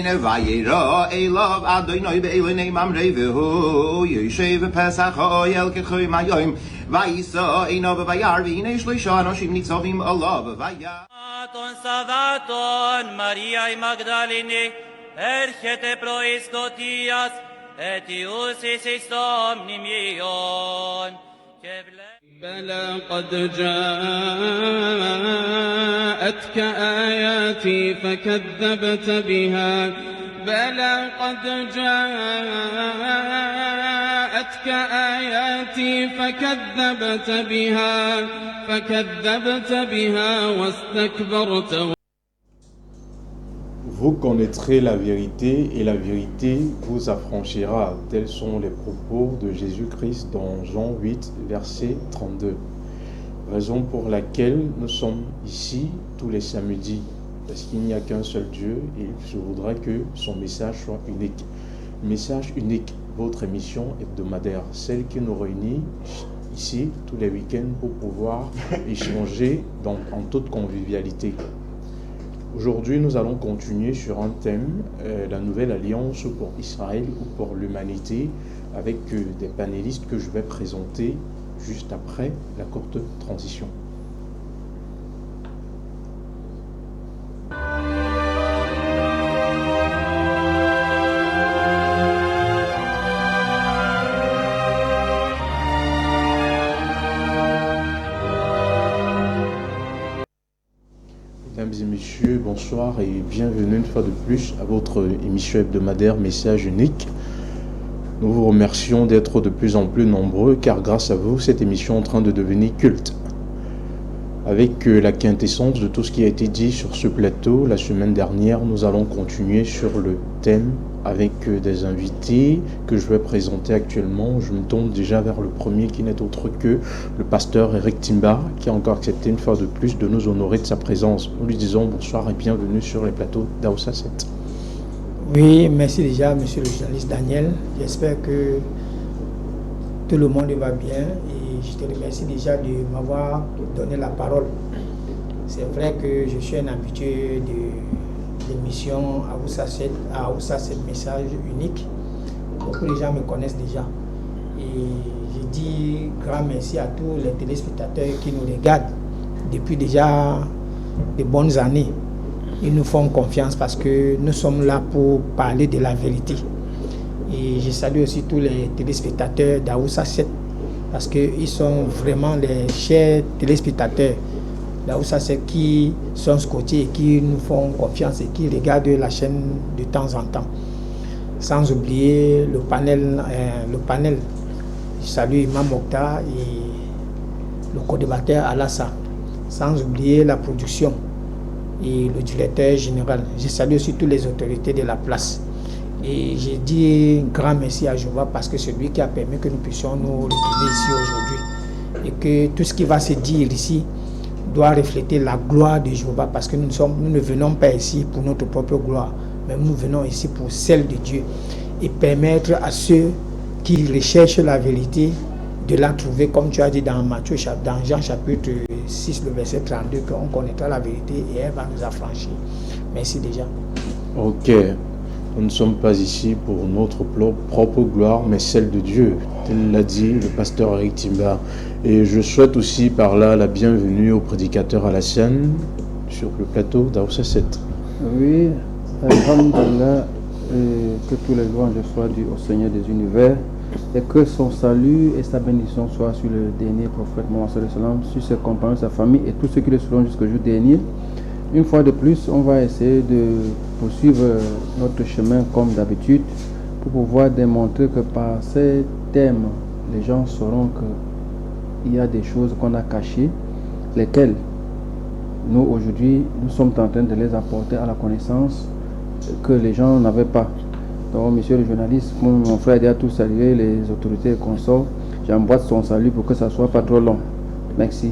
Eina vayira elav Adonai be'elonei mamrei v'hu Yoshev Pesach ha'oyel k'choy mayoim Vayisa eina v'vayar v'hinei shloisha anoshim nitzavim alav v'vayar Ton Savaton Mariae Magdalene Erchete prois Gotias Etius is omnimion بلى قد جاءتك آياتي فكذبت بها بلى قد جاءتك آياتي فكذبت بها واستكبرت. Vous connaîtrez la vérité et la vérité vous affranchira. Tels sont les propos de Jésus-Christ dans Jean 8, verset 32. Raison pour laquelle nous sommes ici tous les samedis. Parce qu'il n'y a qu'un seul Dieu et je voudrais que son message soit unique. Message unique, votre émission hebdomadaire, celle qui nous réunit ici tous les week-ends pour pouvoir échanger en toute convivialité. Aujourd'hui, nous allons continuer sur un thème, la nouvelle alliance pour Israël ou pour l'humanité, avec des panélistes que je vais présenter juste après la courte transition. Mesdames et messieurs, bonsoir et bienvenue une fois de plus à votre émission hebdomadaire Message unique. Nous vous remercions d'être de plus en plus nombreux car grâce à vous, cette émission est en train de devenir culte. Avec la quintessence de tout ce qui a été dit sur ce plateau la semaine dernière, nous allons continuer sur le thème avec des invités que je vais présenter actuellement. Je me tourne déjà vers le premier qui n'est autre que le pasteur Eric Timba qui a encore accepté une fois de plus de nous honorer de sa présence. Nous lui disons bonsoir et bienvenue sur les plateaux d'Aoussa 7. Oui, merci déjà monsieur le journaliste Daniel. J'espère que tout le monde va bien et je te remercie déjà de m'avoir donné la parole. C'est vrai que je suis un habitué de l'émission Aoussa 7 message unique. Beaucoup de gens me connaissent déjà. Et je dis grand merci à tous les téléspectateurs qui nous regardent depuis déjà de bonnes années. Ils nous font confiance parce que nous sommes là pour parler de la vérité. Et je salue aussi tous les téléspectateurs d'Aoussa 7 parce qu'ils sont vraiment les chers téléspectateurs d'Aoussa 7 qui sont scotchés et qui nous font confiance et qui regardent la chaîne de temps en temps. Sans oublier le panel. Je salue Imam Mokhtar et le co-débatteur Alassa. Sans oublier la production et le directeur général. Je salue aussi toutes les autorités de la place. Et j'ai dit grand merci à Jéhovah parce que c'est lui qui a permis que nous puissions nous retrouver ici aujourd'hui. Et que tout ce qui va se dire ici doit refléter la gloire de Jéhovah parce que nous ne venons pas ici pour notre propre gloire, mais nous venons ici pour celle de Dieu et permettre à ceux qui recherchent la vérité de la trouver, comme tu as dit dans Jean chapitre 6, le verset 32, qu'on connaîtra la vérité et elle va nous affranchir. Merci déjà. Ok. Nous ne sommes pas ici pour notre propre gloire, mais celle de Dieu, tel l'a dit le pasteur Eric Timba. Et je souhaite aussi par là la bienvenue au prédicateur Alassane sur le plateau d'Aoussa 7. Oui, alhamdulillah, que tous les louanges soient dus au Seigneur des univers et que son salut et sa bénédiction soient sur le dernier prophète Mohammed sallallahu alayhi wa sallam, sur ses compagnons, sa famille et tous ceux qui le seront jusqu'au jour dernier. Une fois de plus, on va essayer de poursuivre notre chemin comme d'habitude pour pouvoir démontrer que par ces thèmes, les gens sauront qu'il y a des choses qu'on a cachées, lesquelles nous aujourd'hui, nous sommes en train de les apporter à la connaissance que les gens n'avaient pas. Donc, monsieur le journaliste, mon frère a déjà tout salué, les autorités et consorts. J'emboîte son salut pour que ça ne soit pas trop long. Merci.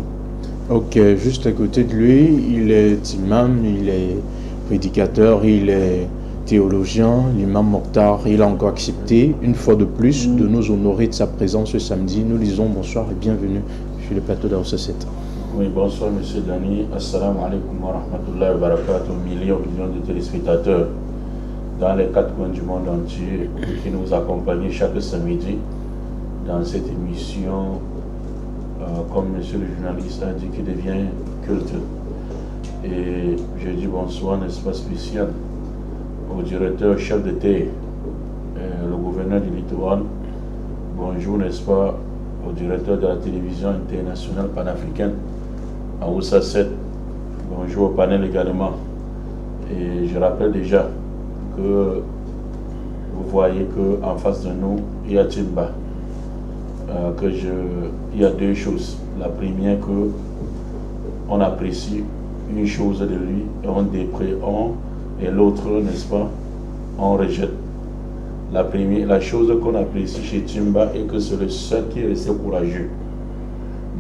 Ok, juste à côté de lui, il est imam, il est prédicateur, il est théologien, l'imam Mokhtar. Il a encore accepté, une fois de plus, de nous honorer de sa présence ce samedi. Nous disons bonsoir et bienvenue sur le plateau d'Aoussa 7. Oui, bonsoir monsieur Dani. Assalamu alaikum wa rahmatullahi wa barakatuh. Millions de téléspectateurs dans les 4 coins du monde entier qui nous accompagnent chaque samedi dans cette émission, comme monsieur le journaliste a dit, qui devient culte. Et je dis bonsoir, n'est-ce pas, spécial au directeur chef de terre, le gouverneur du littoral. Bonjour, n'est-ce pas, au directeur de la télévision internationale panafricaine, à Oussa 7. Bonjour au panel également. Et je rappelle déjà que vous voyez qu'en face de nous, il y a Timba. Il y a 2 choses. La première, que on apprécie une chose de lui et on déprécie, et l'autre, n'est-ce pas, on rejette. La chose qu'on apprécie chez Timba est que c'est le seul qui est resté courageux,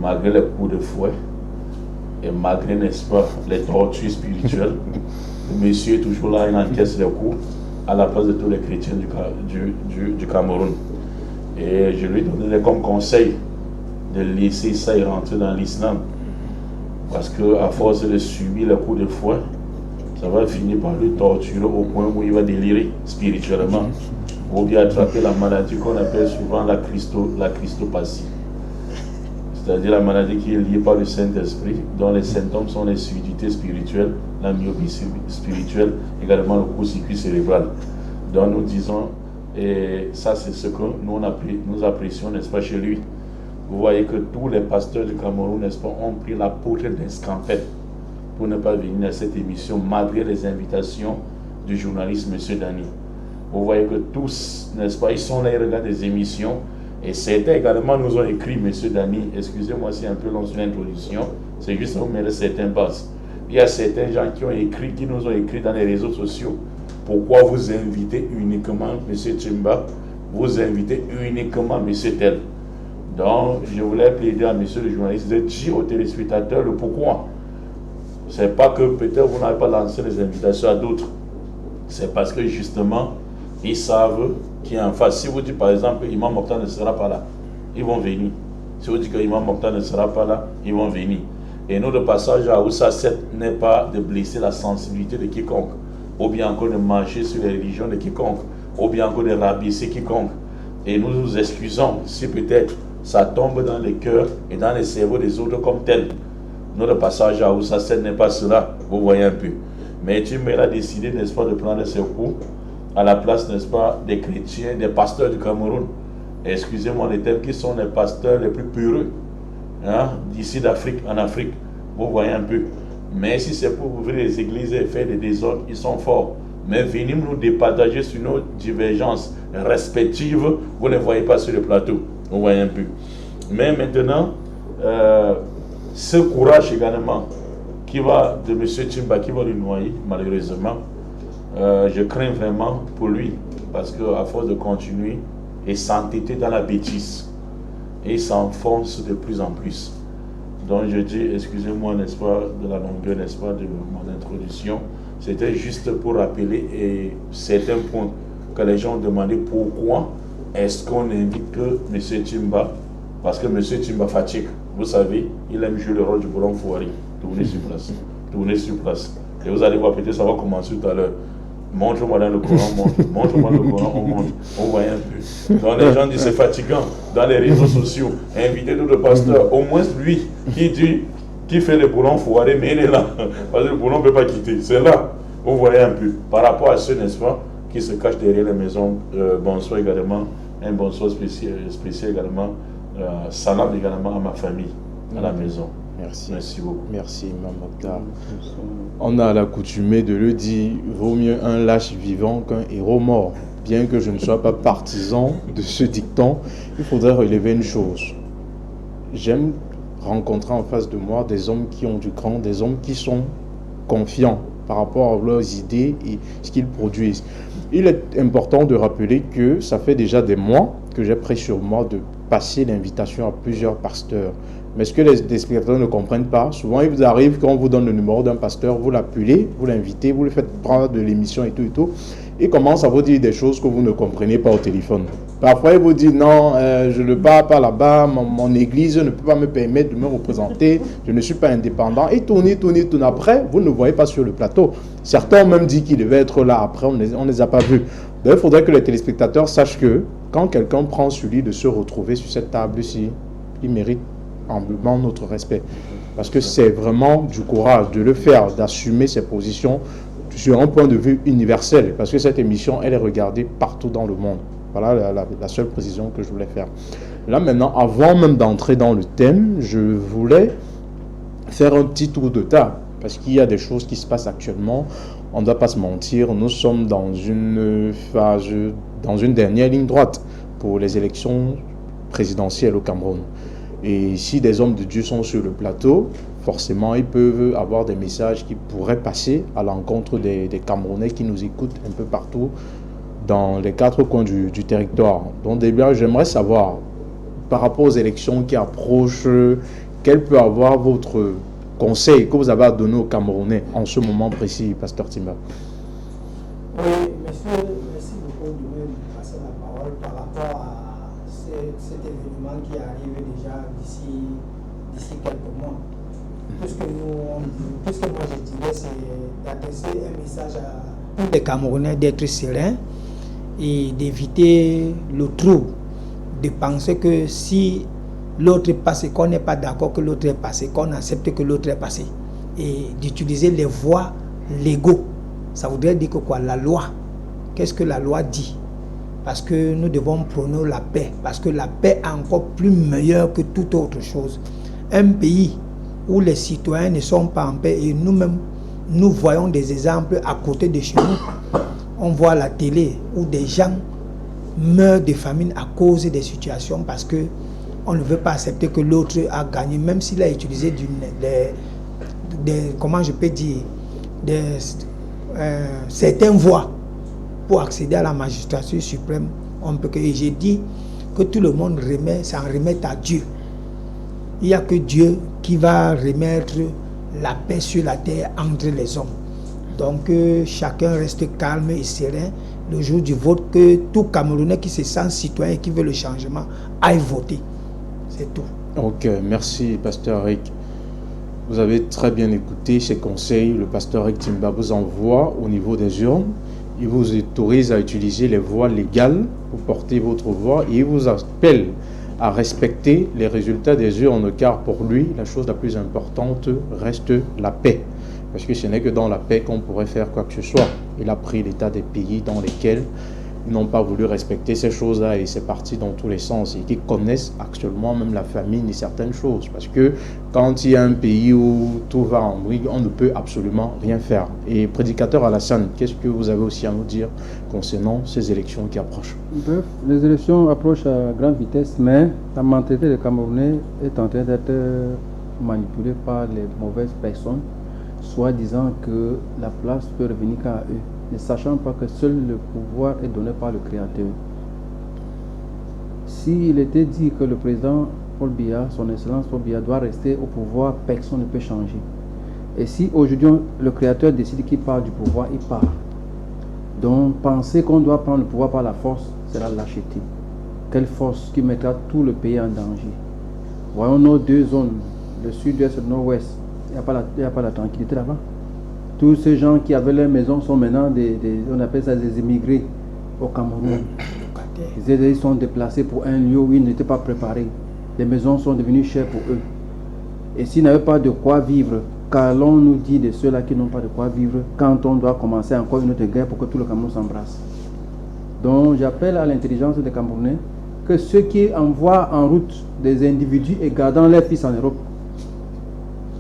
malgré les coups de fouet et malgré, n'est-ce pas, les tortures spirituelles. Le monsieur est toujours là, il encaisse les coups à la place de tous les chrétiens du Cameroun. Et je lui donnais comme conseil de laisser ça et rentrer dans l'islam. Parce qu'à force de subir les coups de fouet, ça va finir par le torturer au point où il va délirer spirituellement. Ou bien attraper la maladie qu'on appelle souvent la christopathie. C'est-à-dire la maladie qui est liée par le Saint-Esprit, dont les symptômes sont les suivités spirituelles, la myopie spirituelle, également le court-circuit cérébral. Donc nous disons, et ça c'est ce que nous apprécions, n'est-ce pas, chez lui. Vous voyez que tous les pasteurs du Cameroun, n'est-ce pas, ont pris la poudre d'escampette pour ne pas venir à cette émission, malgré les invitations du journaliste M. Dani. Vous voyez que tous, n'est-ce pas, ils sont là, ils regardent des émissions. Et certains également nous ont écrit, M. Dani, excusez-moi si un peu long sur l'introduction, c'est juste où met certains passes. Il y a certains gens qui nous ont écrit dans les réseaux sociaux. Pourquoi vous invitez uniquement M. Timba, vous invitez uniquement M. Tel. Donc, je voulais plaider à M. le journaliste de dire aux téléspectateurs le pourquoi. C'est pas que peut-être vous n'avez pas lancé les invitations à d'autres. C'est parce que justement, ils savent qu'il y a en face. Si vous dites par exemple, Imam Mokhtar ne sera pas là, ils vont venir. Si vous dites que Imam Mokhtar ne sera pas là, ils vont venir. Et nous, le passage à Oussa 7 n'est pas de blesser la sensibilité de quiconque, ou bien encore de marcher sur les religions de quiconque, ou bien encore de rabaisser quiconque. Et nous nous excusons si peut-être ça tombe dans les cœurs et dans les cerveaux des autres comme tel. Nous, le passage à Oussa 7 n'est pas cela, vous voyez un peu. Mais tu m'as décidé, n'est-ce pas, de prendre ce coup à la place, n'est-ce pas, des chrétiens, des pasteurs du Cameroun. Excusez-moi les termes, qui sont les pasteurs les plus peureux, hein, d'ici d'Afrique, en Afrique. Vous voyez un peu. Mais si c'est pour ouvrir les églises et faire des désordres, ils sont forts. Mais venez nous départager sur nos divergences respectives, vous ne les voyez pas sur le plateau. Vous voyez un peu. Mais maintenant, ce courage également qui va de M. Timba, qui va le noyer, malheureusement, je crains vraiment pour lui, parce qu'à force de continuer et s'entêter dans la bêtise, il s'enfonce de plus en plus. Donc je dis, excusez-moi, n'est-ce pas, de la longueur, n'est-ce pas, de mon introduction. C'était juste pour rappeler certains points que les gens ont demandé pourquoi est-ce qu'on invite que M. Timba, parce que M. Timba fatigue. Vous savez, il aime jouer le rôle du boulon foiré. Tournez sur place. Tournez sur place. Et vous allez voir, peut-être ça va commencer tout à l'heure. Montre-moi dans le Coran, montre-moi le Coran, on montre. On voit un peu. Donc les gens disent c'est fatigant dans les réseaux sociaux. Invitez tout le pasteur, au moins lui qui fait le boulon foiré, mais il est là. Parce que le boulon ne peut pas quitter. C'est là. Vous voyez un peu. Par rapport à ceux, n'est-ce pas, qui se cachent derrière les maisons. Bonsoir également. Un bonsoir spécial également. Salam également à ma famille, à la maison. Merci. Merci beaucoup. Merci, Imam Mokhtar. On a l'accoutumé de le dire, vaut mieux un lâche vivant qu'un héros mort. Bien que je ne sois pas partisan de ce dicton, il faudrait relever une chose. J'aime rencontrer en face de moi des hommes qui ont du cran, des hommes qui sont confiants par rapport à leurs idées et ce qu'ils produisent. Il est important de rappeler que ça fait déjà des mois que j'ai pris sur moi de passer l'invitation à plusieurs pasteurs. Mais ce que les spectateurs ne comprennent pas, souvent il vous arrive quand on vous donne le numéro d'un pasteur, vous l'appelez, vous l'invitez, vous le faites prendre de l'émission et tout, il commence à vous dire des choses que vous ne comprenez pas au téléphone. Parfois, ils vous disent non, je ne pars pas là-bas, mon église ne peut pas me permettre de me représenter, je ne suis pas indépendant. Et tourne. Après, vous ne le voyez pas sur le plateau. Certains ont même dit qu'ils devaient être là. Après, on ne les a pas vus. Donc, il faudrait que les téléspectateurs sachent que quand quelqu'un prend sur lui de se retrouver sur cette table-ci, il mérite humblement notre respect. Parce que c'est vraiment du courage de le faire, d'assumer ses positions sur un point de vue universel. Parce que cette émission, elle est regardée partout dans le monde. Voilà la seule précision que je voulais faire. Là maintenant, avant même d'entrer dans le thème, je voulais faire un petit tour de table. Parce qu'il y a des choses qui se passent actuellement. On ne doit pas se mentir, nous sommes dans une phase, dans une dernière ligne droite pour les élections présidentielles au Cameroun. Et si des hommes de Dieu sont sur le plateau, forcément, ils peuvent avoir des messages qui pourraient passer à l'encontre des Camerounais qui nous écoutent un peu partout dans les 4 coins du territoire. Donc, déjà, j'aimerais savoir, par rapport aux élections qui approchent, quel peut avoir votre conseil que vous avez à donner aux Camerounais en ce moment précis, Pasteur Timba? Oui, monsieur, merci beaucoup de me passer la parole par rapport à cet événement qui arrive déjà d'ici quelques mois. Tout ce que moi je dirais, c'est d'adresser un message à tous les Camerounais d'être sereins et d'éviter le trouble, de penser que si l'autre est passé, qu'on n'est pas d'accord que l'autre est passé, qu'on accepte que l'autre est passé, et d'utiliser les voies légaux. Ça voudrait dire que quoi? La loi. Qu'est-ce que la loi dit? Parce que nous devons prôner la paix, parce que la paix est encore plus meilleure que toute autre chose. Un pays où les citoyens ne sont pas en paix, et nous-mêmes, nous voyons des exemples à côté de chez nous. On voit à la télé où des gens meurent de famine à cause des situations parce que on ne veut pas accepter que l'autre a gagné, même s'il a utilisé comment je peux dire, certaines voies pour accéder à la magistrature suprême. On peut que, et j'ai dit que tout le monde s'en remet à Dieu. Il n'y a que Dieu qui va remettre la paix sur la terre entre les hommes. Donc chacun reste calme et serein le jour du vote, que tout Camerounais qui se sent citoyen et qui veut le changement aille voter. C'est tout. Ok, merci Pasteur Rick. Vous avez très bien écouté ces conseils. Le Pasteur Rick Timba vous envoie au niveau des urnes. Il vous autorise à utiliser les voies légales pour porter votre voix et il vous appelle à respecter les résultats des urnes, car pour lui, la chose la plus importante reste la paix. Parce que ce n'est que dans la paix qu'on pourrait faire quoi que ce soit. Il a pris l'état des pays dans lesquels ils n'ont pas voulu respecter ces choses-là et c'est parti dans tous les sens et qui connaissent actuellement même la famine et certaines choses. Parce que quand il y a un pays où tout va en vrille, on ne peut absolument rien faire. Et prédicateur Alassane, qu'est-ce que vous avez aussi à nous dire concernant ces élections qui approchent? Bref, les élections approchent à grande vitesse, mais la mentalité des Camerounais est en train d'être manipulée par les mauvaises personnes, soi-disant que la place peut revenir qu'à eux, ne sachant pas que seul le pouvoir est donné par le Créateur. S'il était dit que le président Paul Biya, son excellence Paul Biya, doit rester au pouvoir, personne ne peut changer. Et si aujourd'hui le Créateur décide qu'il part du pouvoir, il part. Donc penser qu'on doit prendre le pouvoir par la force, c'est la lâcheté. Quelle force qui mettra tout le pays en danger. Voyons nos deux zones, le sud-est et le nord-ouest. Il n'y a pas la tranquillité là-bas. Tous ces gens qui avaient leur maison sont maintenant on appelle ça des immigrés au Cameroun. Ils sont déplacés pour un lieu où ils n'étaient pas préparés. Les maisons sont devenues chères pour eux. Et s'ils n'avaient pas de quoi vivre, qu'allons-nous dire de ceux-là qui n'ont pas de quoi vivre quand on doit commencer encore une autre guerre pour que tout le Cameroun s'embrasse? Donc j'appelle à l'intelligence des Camerounais que ceux qui envoient en route des individus et gardant leurs fils en Europe,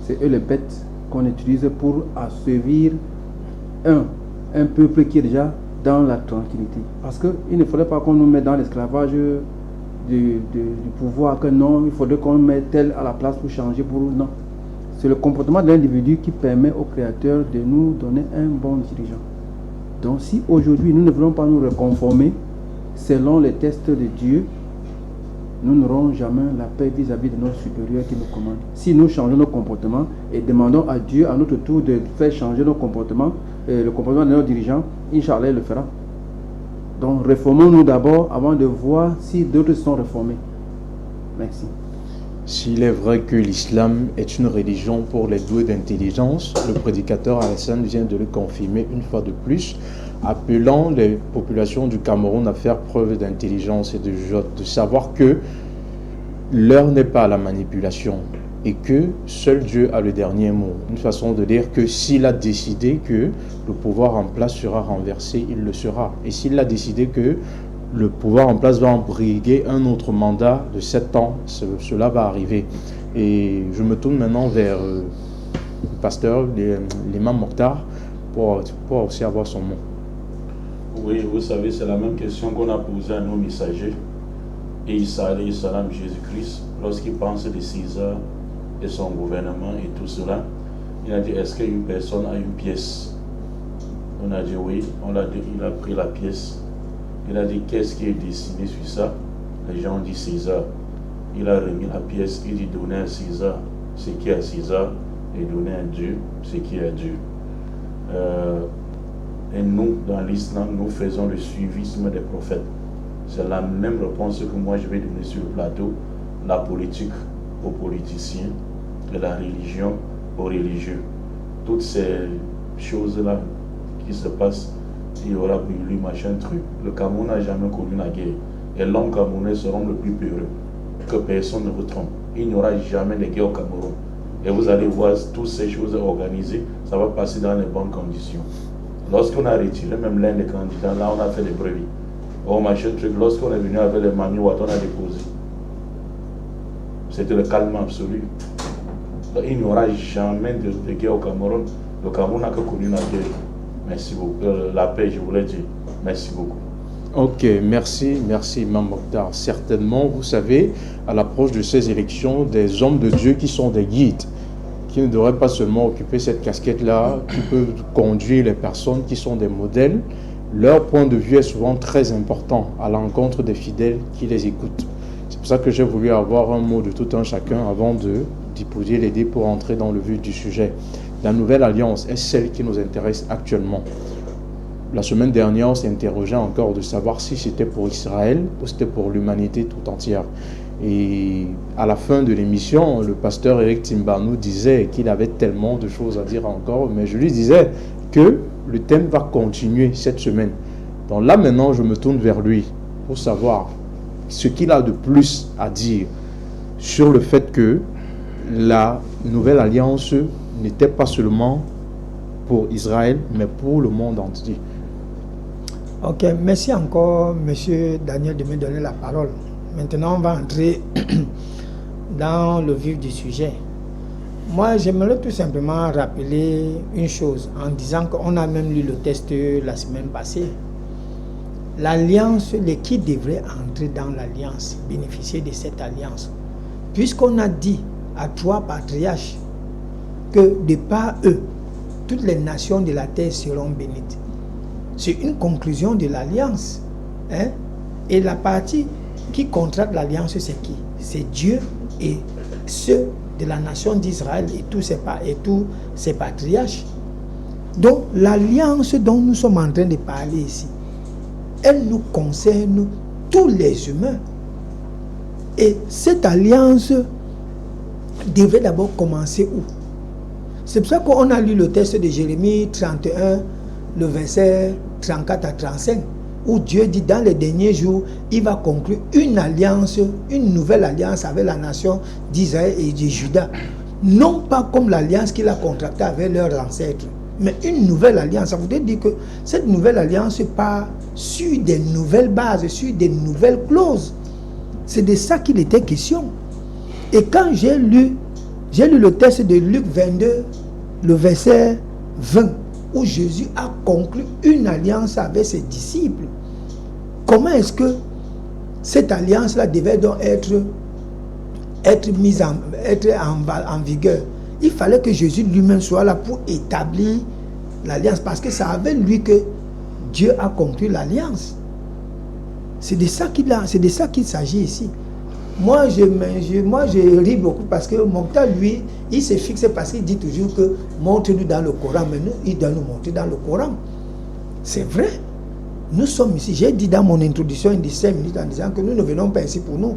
c'est eux les bêtes qu'on utilise pour assouvir un peuple qui est déjà dans la tranquillité. Parce qu'il ne faudrait pas qu'on nous mette dans l'esclavage du pouvoir, que non, il faudrait qu'on mette tel à la place pour changer pour non. C'est le comportement de l'individu qui permet au Créateur de nous donner un bon dirigeant. Donc si aujourd'hui nous ne voulons pas nous reconformer selon les tests de Dieu, nous n'aurons jamais la paix vis-à-vis de nos supérieurs qui nous commandent. Si nous changeons nos comportements et demandons à Dieu à notre tour de faire changer nos comportements, le comportement de nos dirigeants, Inch'Allah il le fera. Donc réformons-nous d'abord avant de voir si d'autres sont réformés. Merci. S'il est vrai que l'islam est une religion pour les doués d'intelligence, le prédicateur Alassane vient de le confirmer une fois de plus, appelant les populations du Cameroun à faire preuve d'intelligence et de savoir que l'heure n'est pas à la manipulation et que seul Dieu a le dernier mot. Une façon de dire que s'il a décidé que le pouvoir en place sera renversé, il le sera. Et s'il a décidé que le pouvoir en place va embriguer un autre mandat de 7 ans, cela va arriver. Et je me tourne maintenant vers le pasteur, l'imam Mokhtar, pour aussi avoir son mot. Oui, vous savez, c'est la même question qu'on a posée à nos messagers. Et Isa alayhi salam, Jésus-Christ, lorsqu'il pense de César et son gouvernement et tout cela, il a dit, est-ce qu'une personne a une pièce? On a dit oui, on l'a dit, il a pris la pièce. Il a dit, qu'est-ce qui est dessiné sur ça? Les gens ont dit César. Il a remis la pièce, il dit, donnez à César ce qui est à César et donnez à Dieu ce qui est à Dieu. Et nous, dans l'islam, nous faisons le suivisme des prophètes. C'est la même réponse que moi je vais donner sur le plateau. La politique aux politiciens et la religion aux religieux. Toutes ces choses-là qui se passent, il y aura brûlé, machin truc. Le Cameroun n'a jamais connu la guerre. Et l'homme camerounais sera le plus peureux. Que personne ne vous trompe. Il n'y aura jamais de guerre au Cameroun. Et vous allez voir toutes ces choses organisées, ça va passer dans les bonnes conditions. Lorsqu'on a retiré même l'un des candidats, là on a fait des brebis. Oh machin truc, lorsqu'on est venu avec les maniouates, on a déposé. C'était le calme absolu. Donc, il n'y aura jamais de guerre au Cameroun. Le Cameroun n'a que connu la guerre. Merci beaucoup. La paix, je voulais dire. Merci beaucoup. Ok, merci, Imam Mokhtar. Certainement, vous savez, à l'approche de ces élections, des hommes de Dieu qui sont des guides, qui ne devraient pas seulement occuper cette casquette-là, qui peuvent conduire les personnes qui sont des modèles. Leur point de vue est souvent très important à l'encontre des fidèles qui les écoutent. C'est pour ça que j'ai voulu avoir un mot de tout un chacun avant d'y poser les dés pour entrer dans le vif du sujet. La nouvelle alliance est celle qui nous intéresse actuellement. La semaine dernière, on s'est interrogé encore de savoir si c'était pour Israël ou c'était pour l'humanité tout entière. Et à la fin de l'émission, le pasteur Eric Timba nous disait qu'il avait tellement de choses à dire encore, mais je lui disais que le thème va continuer cette semaine. Donc là maintenant, je me tourne vers lui pour savoir ce qu'il a de plus à dire sur le fait que la nouvelle alliance n'était pas seulement pour Israël, mais pour le monde entier. Ok, merci encore, monsieur Daniel, de me donner la parole. Maintenant, on va entrer dans le vif du sujet. Moi, j'aimerais tout simplement rappeler une chose en disant qu'on a même lu le texte la semaine passée. L'alliance, qui devrait entrer dans l'alliance, bénéficier de cette alliance, puisqu'on a dit à 3 patriarches que de par eux, toutes les nations de la terre seront bénies. C'est une conclusion de l'alliance. Hein? Et la partie qui contracte l'alliance, c'est qui? C'est Dieu et ceux de la nation d'Israël et tous ses patriarches. Donc l'alliance dont nous sommes en train de parler ici, elle nous concerne tous les humains. Et cette alliance devrait d'abord commencer où? C'est pour ça qu'on a lu le texte de Jérémie 31, le verset 34 à 35, où Dieu dit dans les derniers jours, il va conclure une alliance, une nouvelle alliance avec la nation d'Israël et de Juda. Non pas comme l'alliance qu'il a contractée avec leurs ancêtres, mais une nouvelle alliance. Ça voudrait dire que cette nouvelle alliance part sur des nouvelles bases, sur des nouvelles clauses. C'est de ça qu'il était question. Et quand j'ai lu le texte de Luc 22, le verset 20, où Jésus a conclu une alliance avec ses disciples. Comment est-ce que cette alliance-là devait donc être mise en vigueur? Il fallait que Jésus lui-même soit là pour établir l'alliance, parce que c'est avec lui que Dieu a conclu l'alliance. C'est de ça qu'il s'agit ici. Moi, je ris beaucoup parce que Mokhtar, lui, il se fixe parce qu'il dit toujours que montre-nous dans le Coran. Mais nous, il doit nous montrer dans le Coran. C'est vrai. Nous sommes ici, j'ai dit dans mon introduction de 5 minutes en disant que nous ne venons pas ici pour nous.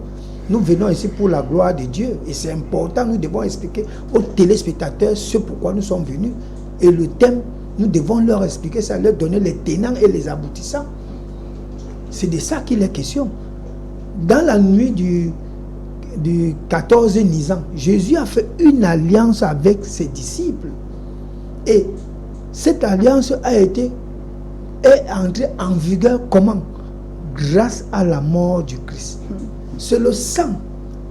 Nous venons ici pour la gloire de Dieu. Et c'est important, nous devons expliquer aux téléspectateurs ce pourquoi nous sommes venus. Et le thème, nous devons leur expliquer ça, leur donner les tenants et les aboutissants. C'est de ça qu'il est question. Dans la nuit du 14 Nisan, Jésus a fait une alliance avec ses disciples. Et cette alliance est entrée en vigueur comment? Grâce à la mort du Christ. C'est le sang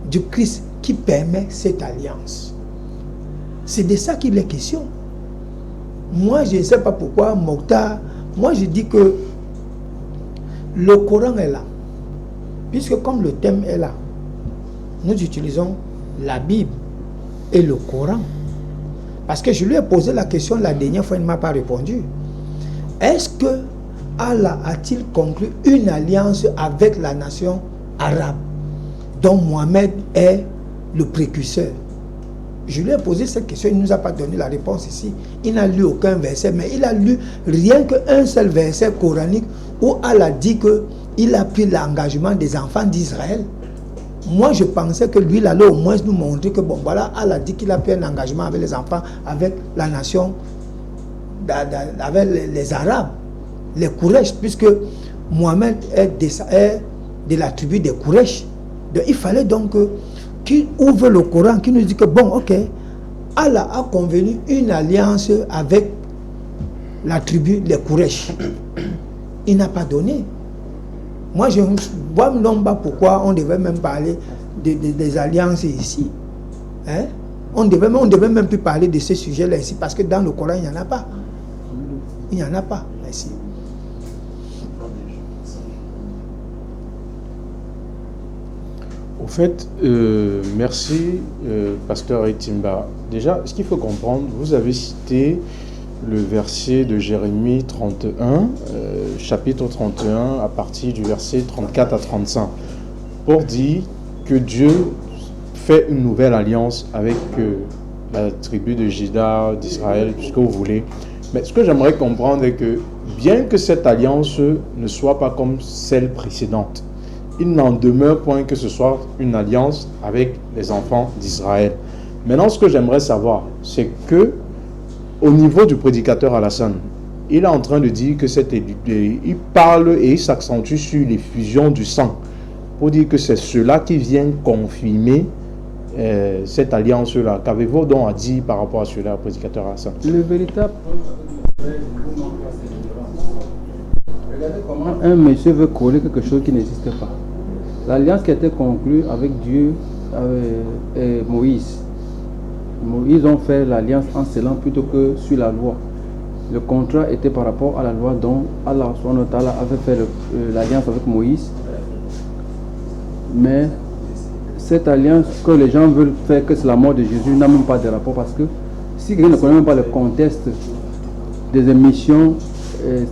du Christ qui permet cette alliance. C'est de ça qu'il est question. Moi, je ne sais pas pourquoi, Mokhtar, moi je dis que le Coran est là. Puisque comme le thème est là, nous utilisons la Bible et le Coran. Parce que je lui ai posé la question la dernière fois, il ne m'a pas répondu. Est-ce que Allah a-t-il conclu une alliance avec la nation arabe dont Mohammed est le précurseur? Je lui ai posé cette question, il ne nous a pas donné la réponse ici. Il n'a lu aucun verset, mais il a lu rien qu'un seul verset coranique où Allah dit qu'il a pris l'engagement des enfants d'Israël. Moi, je pensais que lui, il allait au moins nous montrer que, bon, voilà, Allah dit qu'il a pris un engagement avec les enfants, avec la nation, avec les Arabes, les Quraysh, puisque Mohammed est de la tribu des Quraysh. Donc, il fallait donc qu'il ouvre le Coran, qui nous dit que, bon, ok, Allah a convenu une alliance avec la tribu des Quraysh. Il n'a pas donné. Moi, je ne vois même pas pourquoi on devait même parler des alliances ici. Hein? On devait même plus parler de ce sujet-là ici, parce que dans le Coran, il n'y en a pas. Il n'y en a pas ici. Au fait, merci, pasteur Etimba. Déjà, ce qu'il faut comprendre, vous avez cité le verset de Jérémie 31, chapitre 31, à partir du verset 34 à 35, pour dire que Dieu fait une nouvelle alliance avec la tribu de Juda, d'Israël, tout ce que vous voulez. Mais ce que j'aimerais comprendre est que, bien que cette alliance ne soit pas comme celle précédente, il n'en demeure point que ce soit une alliance avec les enfants d'Israël. Maintenant, ce que j'aimerais savoir, c'est que au niveau du prédicateur Alassane, il est en train de dire que il parle et il s'accentue sur l'effusion du sang, pour dire que c'est cela qui vient confirmer cette alliance-là. Qu'avez-vous donc à dire par rapport à cela, prédicateur Alassane? Le véritable... Regardez comment un monsieur veut coller quelque chose qui n'existe pas. L'alliance qui a été conclue avec Dieu et Moïse. Ils ont fait l'alliance en scellant plutôt que sur la loi. Le contrat était par rapport à la loi dont Allah avait fait l'alliance avec Moïse. Mais cette alliance que les gens veulent faire, que c'est la mort de Jésus, n'a même pas de rapport, parce que si quelqu'un ne connaît même pas le contexte des émissions,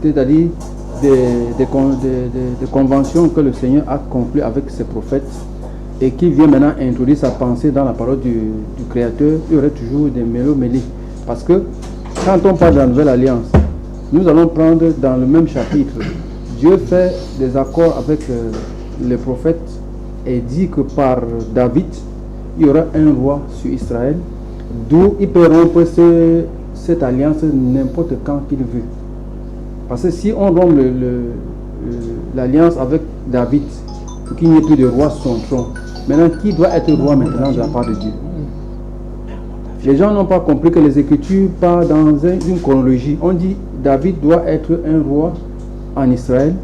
c'est-à-dire des conventions que le Seigneur a conclues avec ses prophètes, et qui vient maintenant introduire sa pensée dans la parole du Créateur, il y aurait toujours des mélo-mélis. Parce que quand on parle de la nouvelle alliance, nous allons prendre dans le même chapitre, Dieu fait des accords avec les prophètes et dit que par David, il y aura un roi sur Israël, d'où il peut rompre cette alliance n'importe quand qu'il veut. Parce que si on rompt l'alliance avec David, pour qu'il n'y ait plus de roi sur son trône, maintenant, qui doit être roi maintenant de la part de Dieu? Les gens n'ont pas compris que les Écritures partent dans une chronologie. On dit David doit être un roi en Israël,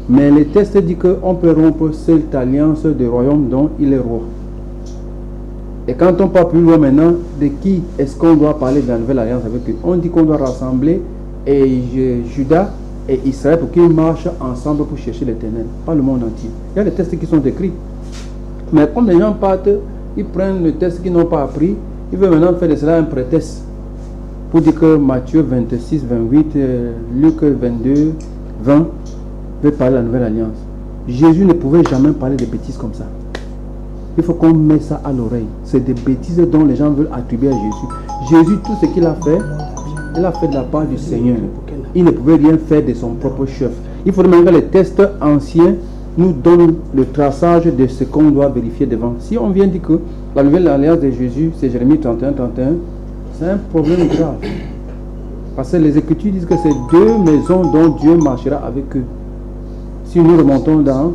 mais les textes disent qu'on peut rompre cette alliance de royaume dont il est roi. Et quand on parle plus loin maintenant, de qui est-ce qu'on doit parler de la nouvelle alliance avec eux? On dit qu'on doit rassembler Juda et Israël pour qu'ils marchent ensemble pour chercher l'Éternel, pas le monde entier. Il y a des textes qui sont écrits. Mais comme les gens partent, ils prennent le texte qu'ils n'ont pas appris, ils veulent maintenant faire de cela un prétexte pour dire que Matthieu 26, 28, Luc 22, 20 veut parler de la nouvelle alliance. Jésus ne pouvait jamais parler de bêtises comme ça. Il faut qu'on mette ça à l'oreille. C'est des bêtises dont les gens veulent attribuer à Jésus. Jésus, tout ce qu'il a fait, il a fait de la part du Seigneur. il ne pouvait rien faire de son propre chef. Il faut demander que les textes anciens nous donnent le traçage de ce qu'on doit vérifier devant. Si on vient dire que la nouvelle alliance de Jésus, c'est Jérémie 31, 31, c'est un problème grave. Parce que les Écritures disent que c'est 2 maisons dont Dieu marchera avec eux. Si nous remontons dans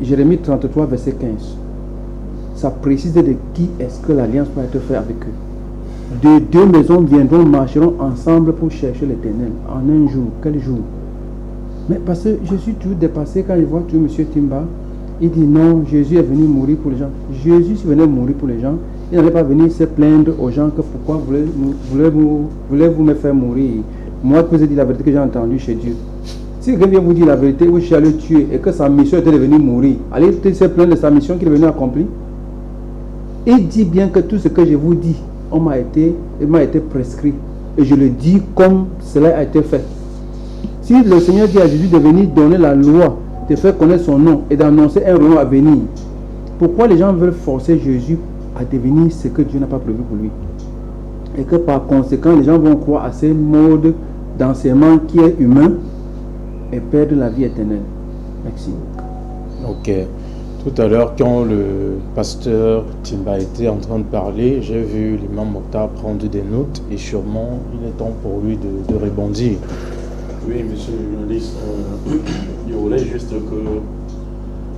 Jérémie 33, verset 15, ça précise de qui est-ce que l'alliance peut être faite avec eux. De 2 maisons viendront, marcheront ensemble pour chercher l'Éternel en un jour. Quel jour? Mais parce que je suis toujours dépassé quand je vois tout M. Timba. Il dit non, Jésus est venu mourir pour les gens. Jésus, s'il venait mourir pour les gens, il n'allait pas venir se plaindre aux gens que pourquoi voulez-vous me faire mourir. Moi, je vous ai dit la vérité que j'ai entendue chez Dieu. Si quelqu'un vient vous dire la vérité, vous cherchez à le tuer et que sa mission était de venir mourir, allez se plaindre de sa mission qu'il est venu accomplir. Il dit bien que tout ce que je vous dis, il m'a été prescrit. Et je le dis comme cela a été fait. Si le Seigneur dit à Jésus de venir donner la loi, de faire connaître son nom et d'annoncer un royaume à venir, pourquoi les gens veulent forcer Jésus à devenir ce que Dieu n'a pas prévu pour lui? Et que par conséquent, les gens vont croire à ces modes d'enseignement qui est humain et perdre la vie éternelle. Merci. Ok. Tout à l'heure, quand le pasteur Timba était en train de parler, j'ai vu l'imam Mokhtar prendre des notes et sûrement il est temps pour lui de rebondir. Oui, monsieur le journaliste, je voulais juste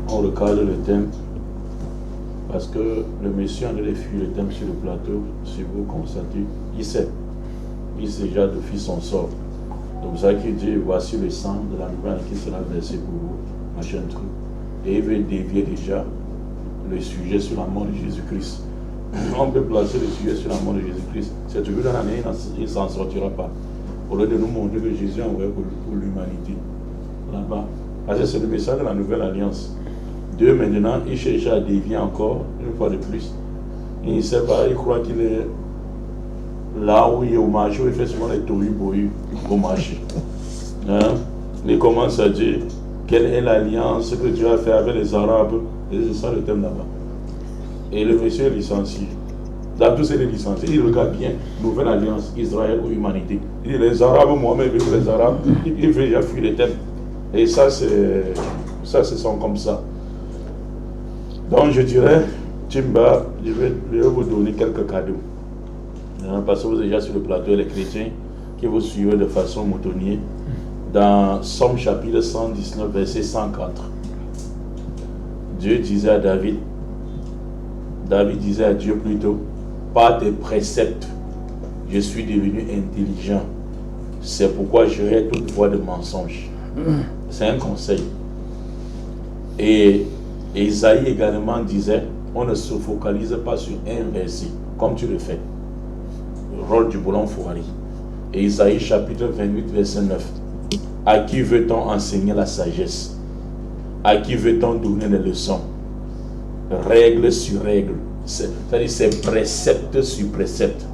qu'on recadre le thème, parce que le monsieur en a fui le thème sur le plateau, si vous constatez, il sait déjà depuis son sort. Donc c'est ça qu'il dit, voici le sang de la nouvelle qui sera versé pour vous, machin truc. Et il veut dévier déjà le sujet sur la mort de Jésus-Christ. On peut placer le sujet sur la mort de Jésus-Christ. C'est toujours dans l'année, il ne s'en sortira pas. Au lieu de nous montrer que Jésus a envoyé pour l'humanité. Là-bas. Parce que c'est le message de la nouvelle alliance. Dieu maintenant, il cherche à dévier encore, une fois de plus. Il ne sait pas, il croit qu'il est là où il est au marché, où il fait souvent les tohu-bohu au marché. Hein? Il commence à dire quelle est l'alliance que Dieu a fait avec les Arabes. Et c'est ça le thème là-bas. Et le monsieur est licencié. Dans tous ces licenciés, il regarde bien nouvelle alliance, Israël ou humanité. Il dit les Arabes, Mohamed veut les Arabes, il veut déjà fuir les thèmes. Et ça, c'est son comme ça. Donc je dirais, Timba, je vais vous donner quelques cadeaux. Parce que vous êtes déjà sur le plateau, les chrétiens qui vous suivent de façon moutonnière. Dans Somme chapitre 119, verset 104, Dieu disait à David disait à Dieu plutôt, par tes préceptes, je suis devenu intelligent. C'est pourquoi je hais toute voie de mensonge. C'est un conseil. Et Isaïe également disait, on ne se focalise pas sur un verset, comme tu le fais. Le rôle du boulon foiré. Et Isaïe chapitre 28, verset 9. À qui veut-on enseigner la sagesse? À qui veut-on donner les leçons? Règle sur règle. C'est-à-dire c'est précepte sur précepte.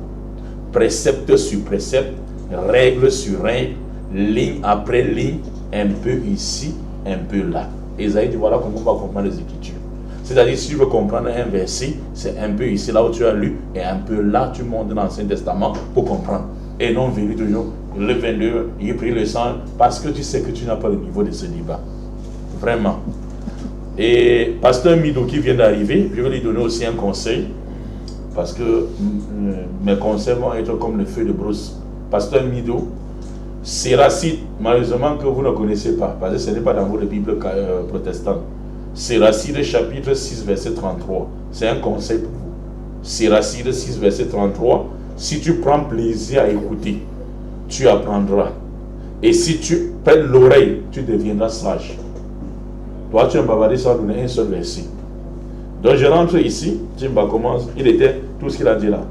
Précepte sur précepte. Règle sur règle. Ligne après ligne. Un peu ici, un peu là. Isaïe dit voilà comment on va comprendre les Écritures. C'est-à-dire si tu veux comprendre un verset, c'est un peu ici là où tu as lu et un peu là tu montes dans l'Ancien Testament pour comprendre. Et non venir toujours le 22, il prie le sang parce que tu sais que tu n'as pas le niveau de ce débat. Vraiment. Et pasteur Mido qui vient d'arriver, je vais lui donner aussi un conseil parce que mes conseils vont être comme le feu de brousse. Pasteur Mido, Séracide, malheureusement que vous ne connaissez pas, parce que ce n'est pas dans votre Bible protestante. Séracide chapitre 6 verset 33, c'est un conseil pour vous. Séracide 6 verset 33, si tu prends plaisir à écouter, tu apprendras. Et si tu prêtes l'oreille, tu deviendras sage. Toi, tu es un bavardé sans donner un seul verset. Donc je rentre ici, Timba commence, il était tout ce qu'il a dit là.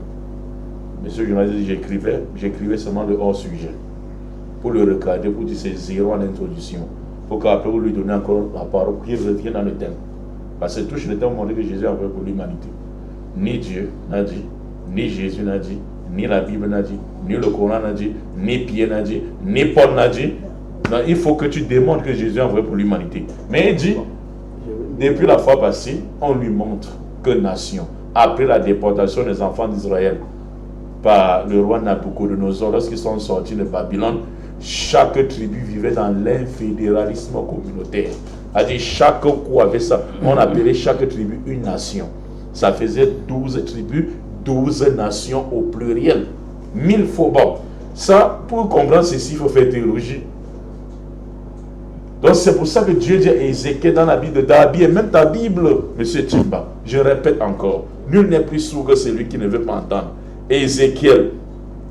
Monsieur le journaliste, j'écrivais seulement le hors-sujet. Pour le regarder, pour dire c'est zéro en introduction. Pour qu'après vous lui donnez encore la parole, qu'il revienne dans le thème. Parce que touche le thème montré que Jésus a envoyé pour l'humanité. Ni Dieu n'a dit, ni Jésus n'a dit, ni la Bible n'a dit, ni le Coran n'a dit, ni Pierre n'a dit, ni Paul n'a dit. Donc, il faut que tu démontres que Jésus a envoyé pour l'humanité. Mais il dit, depuis la fois passée, on lui montre que nation, après la déportation des enfants d'Israël, par le roi Nabucodonosor lorsqu'ils sont sortis de Babylone. Chaque tribu vivait dans l'infédéralisme communautaire. C'est-à-dire chaque coup avait ça. On appelait chaque tribu une nation. Ça faisait 12 tribus, 12 nations au pluriel. 1000 fois bon. Ça, pour comprendre ceci, il faut faire théologie. Donc c'est pour ça que Dieu dit à Ézéchiel dans la Bible, et même ta Bible, monsieur Timba, je répète encore, nul n'est plus sourd que celui qui ne veut pas entendre. Ézéchiel,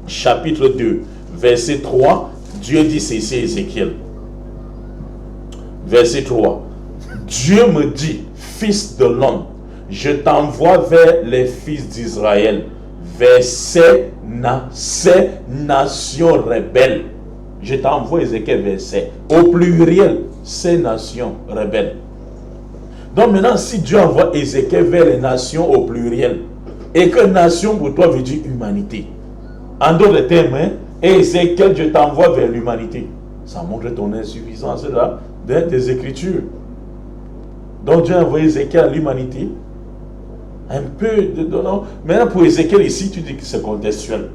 chapitre 2, verset 3, Dieu dit ceci à Ézéchiel. Verset 3. Dieu me dit, fils de l'homme, je t'envoie vers les fils d'Israël, vers ces nations rebelles. Je t'envoie Ézéchiel verset. Au pluriel, ces nations rebelles. Donc maintenant, si Dieu envoie Ézéchiel vers les nations au pluriel, et que nation pour toi veut dire humanité. En d'autres termes, Ézéchiel, je t'envoie vers l'humanité. Ça montre ton insuffisance là, des Écritures. Donc Dieu a envoyé Ézéchiel à l'humanité. Un peu de non. Maintenant pour Ézéchiel ici, tu dis que c'est contextuel.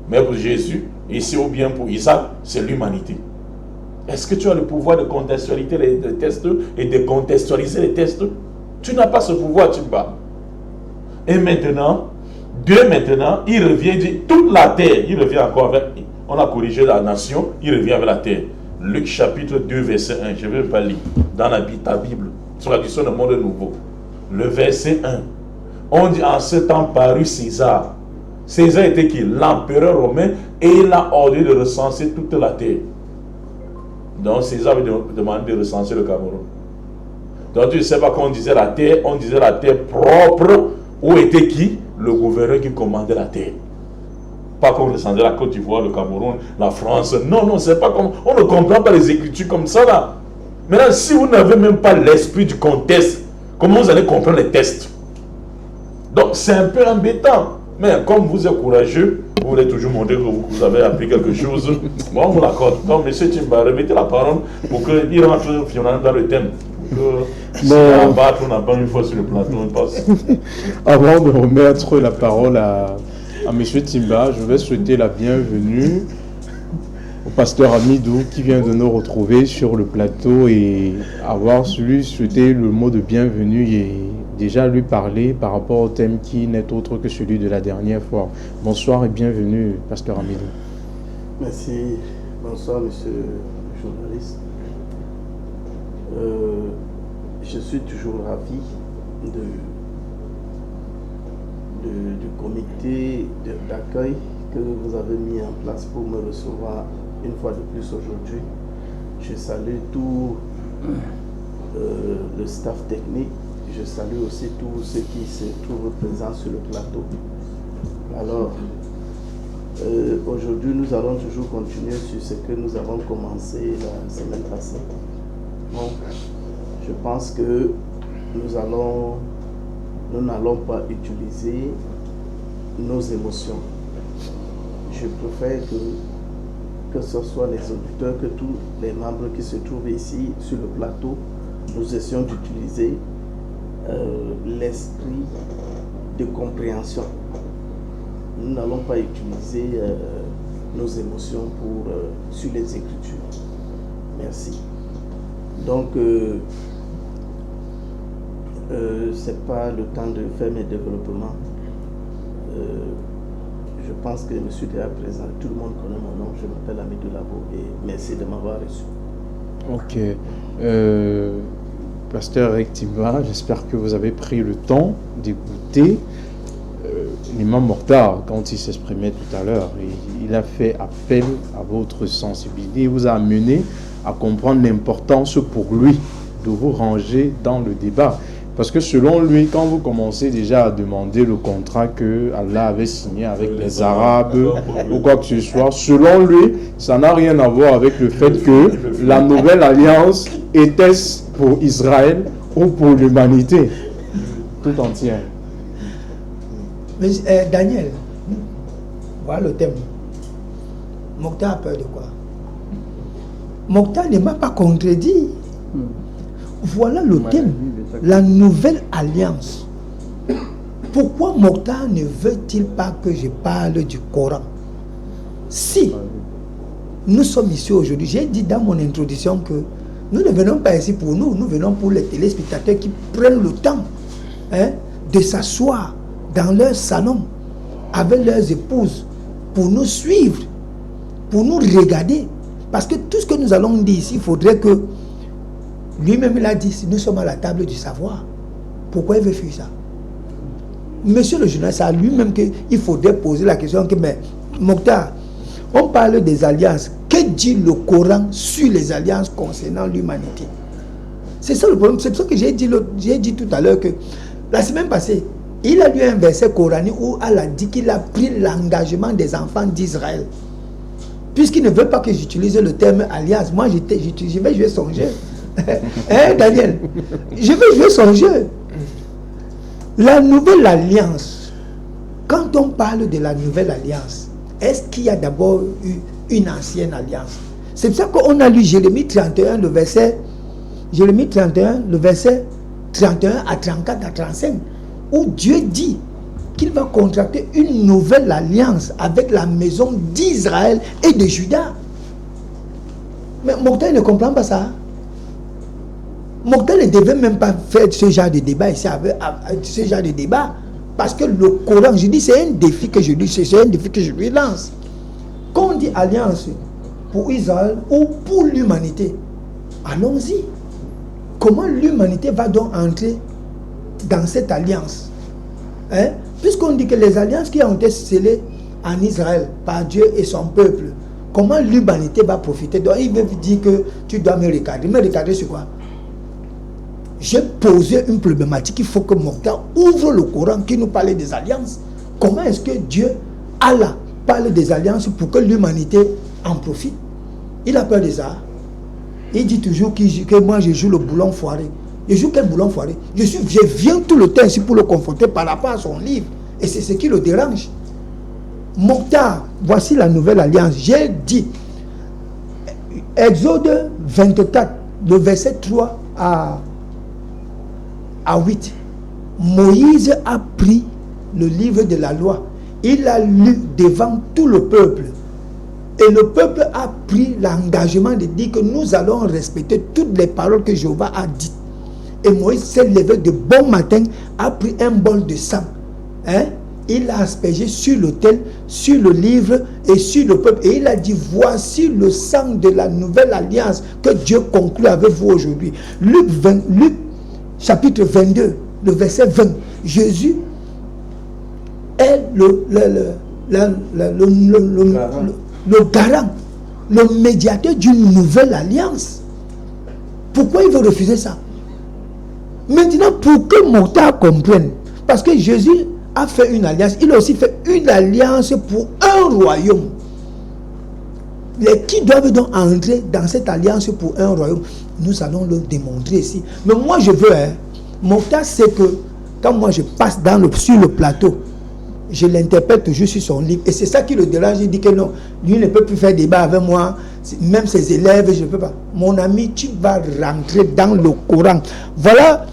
Mais pour Jésus, ici ou bien pour Isaac, c'est l'humanité. Est-ce que tu as le pouvoir de contextualiser les textes et de contextualiser les textes? Tu n'as pas ce pouvoir, tu bats. Et maintenant, Dieu maintenant, il revient, il dit toute la terre, il revient encore avec, on a corrigé la nation, il revient avec la terre. Luc chapitre 2 verset 1, je vais pas lire dans ta Bible, sur la question du monde nouveau. Le verset 1, on dit en ce temps parut César. César était qui? L'empereur romain, et il a ordonné de recenser toute la terre. Donc César avait demandé de recenser le Cameroun. Donc tu ne sais pas qu'on disait la terre, on disait la terre propre, où était qui? Le gouverneur qui commandait la terre. Pas qu'on recensait la Côte d'Ivoire, le Cameroun, la France. Non, non, c'est pas comme. On ne comprend pas les Écritures comme ça là. Maintenant, si vous n'avez même pas l'esprit du contexte, comment vous allez comprendre les textes? Donc c'est un peu embêtant. Mais comme vous êtes courageux, vous voulez toujours montrer que vous avez appris quelque chose. Bon, on vous l'accorde. Donc, M. Timba, remettez la parole pour qu'il rentre finalement dans le thème. Si on bat, on n'a pas une fois sur le plateau, on passe. Avant de remettre la parole à M. Timba, je vais souhaiter la bienvenue au pasteur Amidou qui vient de nous retrouver sur le plateau et avoir souhaité le mot de bienvenue et déjà lui parler par rapport au thème qui n'est autre que celui de la dernière fois. Bonsoir et bienvenue, pasteur Amidou. Merci. Bonsoir, monsieur le journaliste. Je suis toujours ravi du comité d'accueil que vous avez mis en place pour me recevoir une fois de plus aujourd'hui. Je salue tout le staff technique. Je salue aussi tous ceux qui se trouvent présents sur le plateau. Alors, aujourd'hui, nous allons toujours continuer sur ce que nous avons commencé la semaine passée. Donc, je pense que nous n'allons pas utiliser nos émotions. Je préfère que ce soit les auditeurs, que tous les membres qui se trouvent ici sur le plateau, nous essayons d'utiliser l'esprit de compréhension. Nous n'allons pas utiliser nos émotions sur les Écritures. Merci. Donc, c'est pas le temps de faire mes développements. Je pense que je suis déjà présent. Tout le monde connaît mon nom. Je m'appelle Amidou Labo et merci de m'avoir reçu. Ok. Pasteur Eric Timba, j'espère que vous avez pris le temps d'écouter l'imam Mokhtar quand il s'exprimait tout à l'heure. Il a fait appel à votre sensibilité. Il vous a amené à comprendre l'importance pour lui de vous ranger dans le débat. Parce que selon lui, quand vous commencez déjà à demander le contrat que Allah avait signé avec les Arabes ou quoi que ce soit, selon lui, ça n'a rien à voir avec le fait que la nouvelle alliance était-ce pour Israël ou pour l'humanité tout entière. Mais Daniel, voilà le thème. Mokhtar a peur de quoi? Mokhtar ne m'a pas contredit. Voilà le thème. La nouvelle alliance. pourquoi Mokhtar ne veut-il pas que je parle du Coran? Si nous sommes ici aujourd'hui, j'ai dit dans mon introduction que nous ne venons pas ici pour nous, nous venons pour les téléspectateurs qui prennent le temps de s'asseoir dans leur salon avec leurs épouses pour nous suivre, pour nous regarder. Parce que tout ce que nous allons dire ici, il faudrait que lui-même il a dit, nous sommes à la table du savoir. Pourquoi il veut fuir ça? Monsieur le journaliste, c'est à lui-même qu'il faudrait poser la question que, mais Mokhtar, on parle des alliances. Que dit le Coran sur les alliances concernant l'humanité? C'est ça le problème. C'est pour ça que j'ai dit tout à l'heure que la semaine passée, il a lu un verset coranique où Allah dit qu'il a pris l'engagement des enfants d'Israël. Puisqu'il ne veut pas que j'utilise le terme alliance, moi je vais jouer son jeu. Hein, Daniel? Je vais jouer son jeu. La nouvelle alliance, quand on parle de la nouvelle alliance, est-ce qu'il y a d'abord eu une ancienne alliance? C'est pour ça qu'on a lu Jérémie 31, le verset 31 à 34 à 35, où Dieu dit qu'il va contracter une nouvelle alliance avec la maison d'Israël et de Juda. Mais Mokhtar ne comprend pas ça. Mokhtar ne devait même pas faire ce genre de débat ici, ce genre de débat. Parce que le Coran, je dis, c'est un défi que je lui lance. Quand on dit alliance pour Israël ou pour l'humanité, allons-y. Comment l'humanité va donc entrer dans cette alliance? Puisqu'on dit que les alliances qui ont été scellées en Israël par Dieu et son peuple, comment l'humanité va profiter? Donc il veut dire que tu dois me regarder. Me regarder sur quoi? J'ai posé une problématique. Il faut que Mokhtar ouvre le Coran qui nous parle des alliances. Comment est-ce que Dieu, Allah, parle des alliances pour que l'humanité en profite? Il a peur de ça. Il dit toujours que moi je joue le boulon foiré. Je joue quel boulon foiré? Je viens tout le temps ici pour le confronter par rapport à son livre. Et c'est ce qui le dérange. Mokhtar, voici la nouvelle alliance. J'ai dit, Exode 24, le verset 3 à 8. Moïse a pris le livre de la loi. Il a lu devant tout le peuple. Et le peuple a pris l'engagement de dire que nous allons respecter toutes les paroles que Jéhovah a dites. Et Moïse s'est levé de bon matin, a pris un bol de sang. Il l'a aspergé sur l'autel, sur le livre et sur le peuple. Et il a dit, voici le sang de la nouvelle alliance que Dieu conclut avec vous aujourd'hui. Luc chapitre 22, le verset 20. Jésus est le garant, le médiateur d'une nouvelle alliance. Pourquoi il veut refuser ça? Maintenant, pour que Mokhtar comprenne, parce que Jésus a fait une alliance, il a aussi fait une alliance pour un royaume. Qui doivent donc entrer dans cette alliance pour un royaume? Nous allons le démontrer ici. Mais moi je veux, Mokhtar sait que quand moi je passe sur le plateau, je l'interpelle toujours sur son livre. Et c'est ça qui le dérange. Il dit que non, lui ne peut plus faire débat avec moi. Même ses élèves, je ne peux pas. Mon ami, tu vas rentrer dans le Coran. Voilà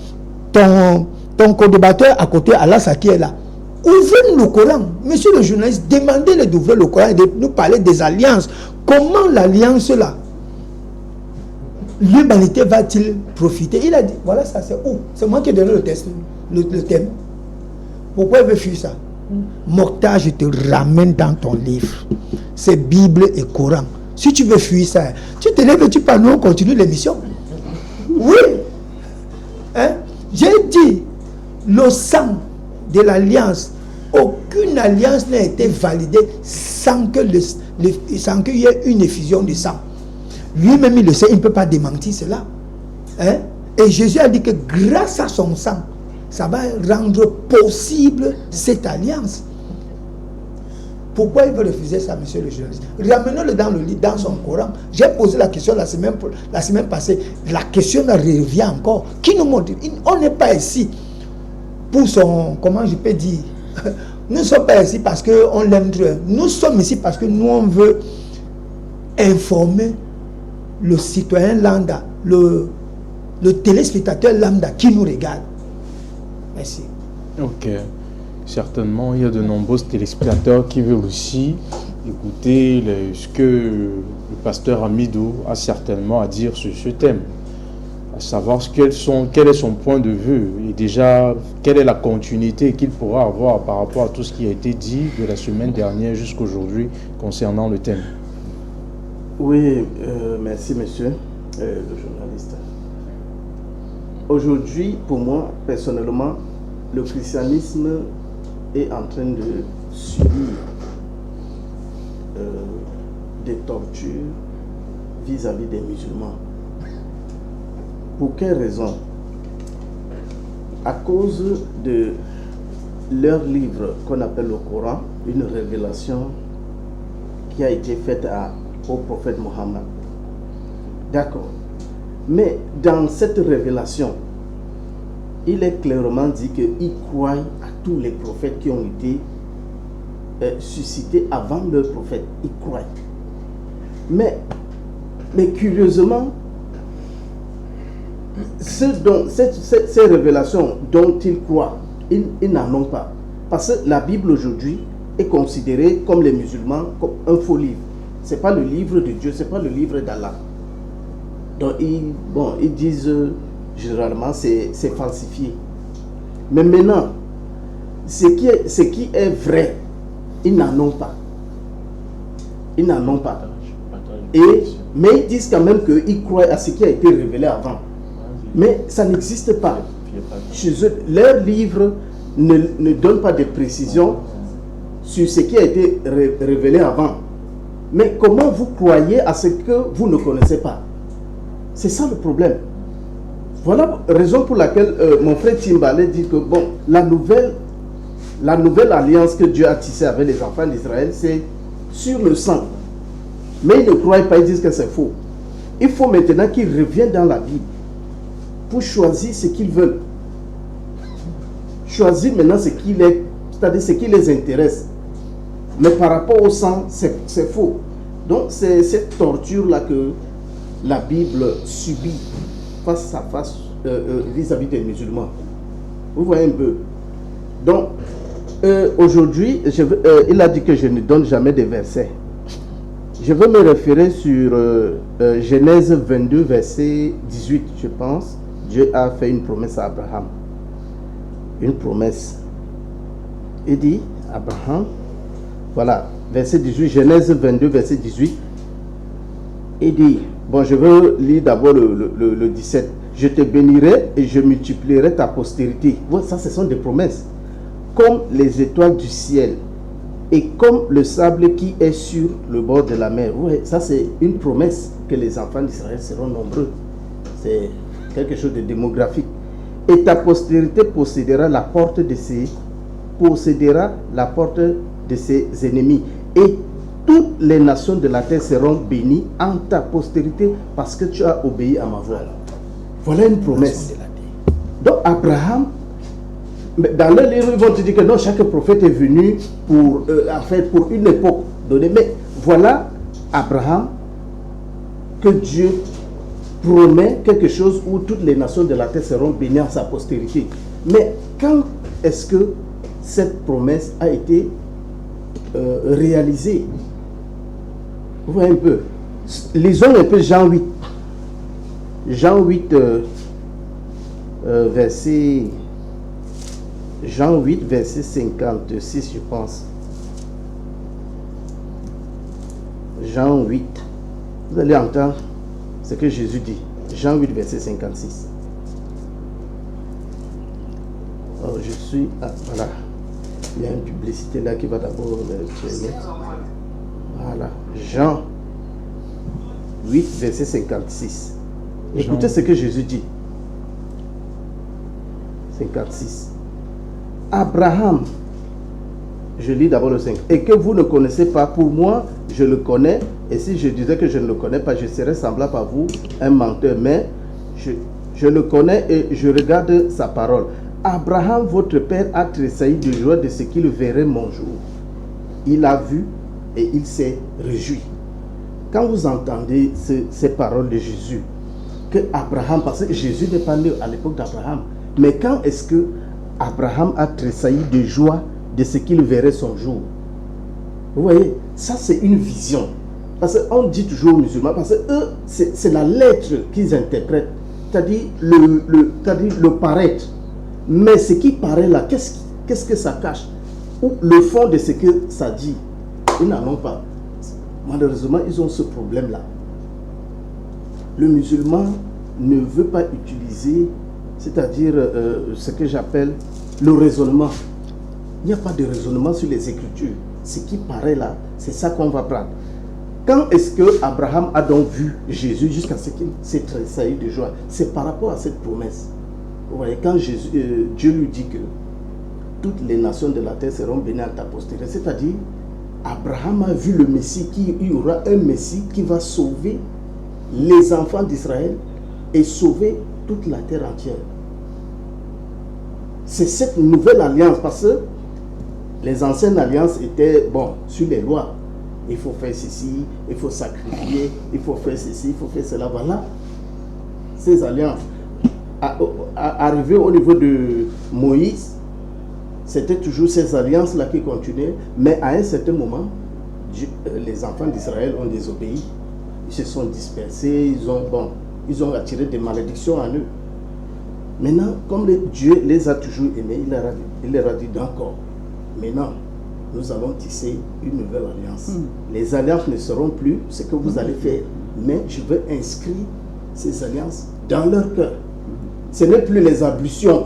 ton co-débatteur à côté, Allah qui est là. Ouvrez le Coran. Monsieur le journaliste, demandez-le d'ouvrir le Coran et de nous parler des alliances. Comment l'alliance là, l'humanité va-t-il profiter? Il a dit, voilà ça, c'est où? C'est moi qui ai donné le thème. Pourquoi il veut fuir ça? Mokhtar, je te ramène dans ton livre. C'est Bible et Coran. Si tu veux fuir ça, tu te lèves et tu parles, nous on continue l'émission. Oui. J'ai dit, le sang de l'alliance, aucune alliance n'a été validée sans qu'il y ait une effusion de sang. Lui-même il le sait, il ne peut pas démentir cela. Et Jésus a dit que grâce à son sang, ça va rendre possible cette alliance. Pourquoi il veut refuser ça, monsieur le journaliste? Ramenons-le dans le livre, dans son Coran. J'ai posé la question la semaine passée. La question revient encore. Qui nous montre? On n'est pas ici pour son... Comment je peux dire? Nous ne sommes pas ici parce qu'on l'aime trop. Nous sommes ici parce que nous, on veut informer le citoyen lambda, le téléspectateur lambda qui nous regarde. Merci. Ok. Certainement, il y a de nombreux téléspectateurs qui veulent aussi écouter ce que le pasteur Amidou a certainement à dire sur ce thème, à savoir quel est son point de vue et déjà quelle est la continuité qu'il pourra avoir par rapport à tout ce qui a été dit de la semaine dernière jusqu'à aujourd'hui concernant le thème. Oui, merci monsieur le journaliste. Aujourd'hui, pour moi, personnellement, le christianisme est en train de subir des tortures vis-à-vis des musulmans. Pour quelle raison? À cause de leur livre qu'on appelle le Coran, une révélation qui a été faite au prophète Mohammed. D'accord. Mais dans cette révélation, il est clairement dit qu'ils croient à tous les prophètes qui ont été suscités avant leur prophète. Ils croient. Mais curieusement, ces révélations dont ils croient, ils n'en ont pas. Parce que la Bible aujourd'hui est considérée comme les musulmans comme un faux livre. Ce n'est pas le livre de Dieu, ce n'est pas le livre d'Allah. Donc ils disent généralement c'est falsifié. Mais maintenant, ce qui est vrai, ils n'en ont pas. Ils n'en ont pas. Mais ils disent quand même qu'ils croient à ce qui a été révélé avant. Mais ça n'existe pas. Chez eux, leur livre ne donne pas de précisions sur ce qui a été révélé avant. Mais comment vous croyez à ce que vous ne connaissez pas? C'est ça le problème. Voilà la raison pour laquelle mon frère Timbale dit que bon, la nouvelle alliance que Dieu a tissée avec les enfants d'Israël, c'est sur le sang. Mais ils ne croient pas, ils disent que c'est faux. Il faut maintenant qu'ils reviennent dans la Bible pour choisir ce qu'ils veulent. Choisir maintenant c'est-à-dire ce qui les intéresse. Mais par rapport au sang, c'est faux. Donc c'est cette torture-là que la Bible subit face à face vis-à-vis des musulmans. Vous voyez un peu. Donc, aujourd'hui, il a dit que je ne donne jamais de versets. Je veux me référer sur Genèse 22, verset 18, je pense. Dieu a fait une promesse à Abraham. Une promesse. Il dit, Abraham, voilà, verset 18, Genèse 22, verset 18. Il dit, bon, je veux lire d'abord le 17. Je te bénirai et je multiplierai ta postérité. Voilà, ça, ce sont des promesses. Comme les étoiles du ciel et comme le sable qui est sur le bord de la mer. Ouais, ça, c'est une promesse que les enfants d'Israël seront nombreux. C'est quelque chose de démographique. Et ta postérité possédera la porte de ses ennemis. Et toutes les nations de la terre seront bénies en ta postérité parce que tu as obéi à ma voix. Voilà une promesse. Donc Abraham, dans le livre, ils vont te dire que non, chaque prophète est venu pour une époque donnée. Mais voilà Abraham que Dieu promet quelque chose où toutes les nations de la terre seront bénies en sa postérité. Mais quand est-ce que cette promesse a été réalisée? Vous voyez un peu. Lisons un peu Jean 8. Jean 8, verset 56, je pense. Jean 8. Vous allez entendre ce que Jésus dit. Jean 8, verset 56. Alors, je suis... voilà. Il y a une publicité là qui va d'abord mettre. Voilà. Jean 8, verset 56. Écoutez ce que Jésus dit. 56. Abraham, je lis d'abord le 5. Et que vous ne connaissez pas, pour moi, je le connais. Et si je disais que je ne le connais pas, je serais semblable à vous, un menteur. Mais je le connais et je regarde sa parole. Abraham, votre père, a tressailli de joie de ce qu'il verrait mon jour. Il a vu et il s'est réjoui. Quand vous entendez ces paroles de Jésus, que Abraham, parce que Jésus n'est pas né à l'époque d'Abraham, mais quand est-ce que Abraham a tressailli de joie de ce qu'il verrait son jour. Vous voyez, ça c'est une vision. Parce qu'on dit toujours aux musulmans, parce que eux, c'est la lettre qu'ils interprètent, c'est-à-dire le paraître. Mais ce qui paraît là, qu'est-ce que ça cache? Ou le fond de ce que ça dit, ils n'en ont pas. Malheureusement, ils ont ce problème-là. Le musulman ne veut pas utiliser, c'est-à-dire ce que j'appelle le raisonnement. Il n'y a pas de raisonnement sur les Écritures. Ce qui paraît là, c'est ça qu'on va prendre. Quand est-ce que Abraham a donc vu Jésus jusqu'à ce qu'il s'est tressailli de joie? C'est par rapport à cette promesse. Vous voyez, quand Dieu lui dit que toutes les nations de la terre seront bénies à ta postérité, c'est-à-dire Abraham a vu le Messie, qu'il y aura un Messie qui va sauver les enfants d'Israël et sauver toute la terre entière. C'est cette nouvelle alliance, parce que les anciennes alliances étaient, sur les lois. Il faut faire ceci, il faut sacrifier, il faut faire ceci, il faut faire cela. Voilà. Ces alliances. Arrivé au niveau de Moïse, c'était toujours ces alliances-là qui continuaient. Mais à un certain moment, les enfants d'Israël ont désobéi. Ils se sont dispersés, ils ont attiré des malédictions en eux. Maintenant, comme Dieu les a toujours aimés, il leur a dit d'accord. Maintenant, nous allons tisser une nouvelle alliance. Les alliances ne seront plus ce que vous allez faire, mais je veux inscrire ces alliances dans leur cœur. Ce n'est plus les ablutions.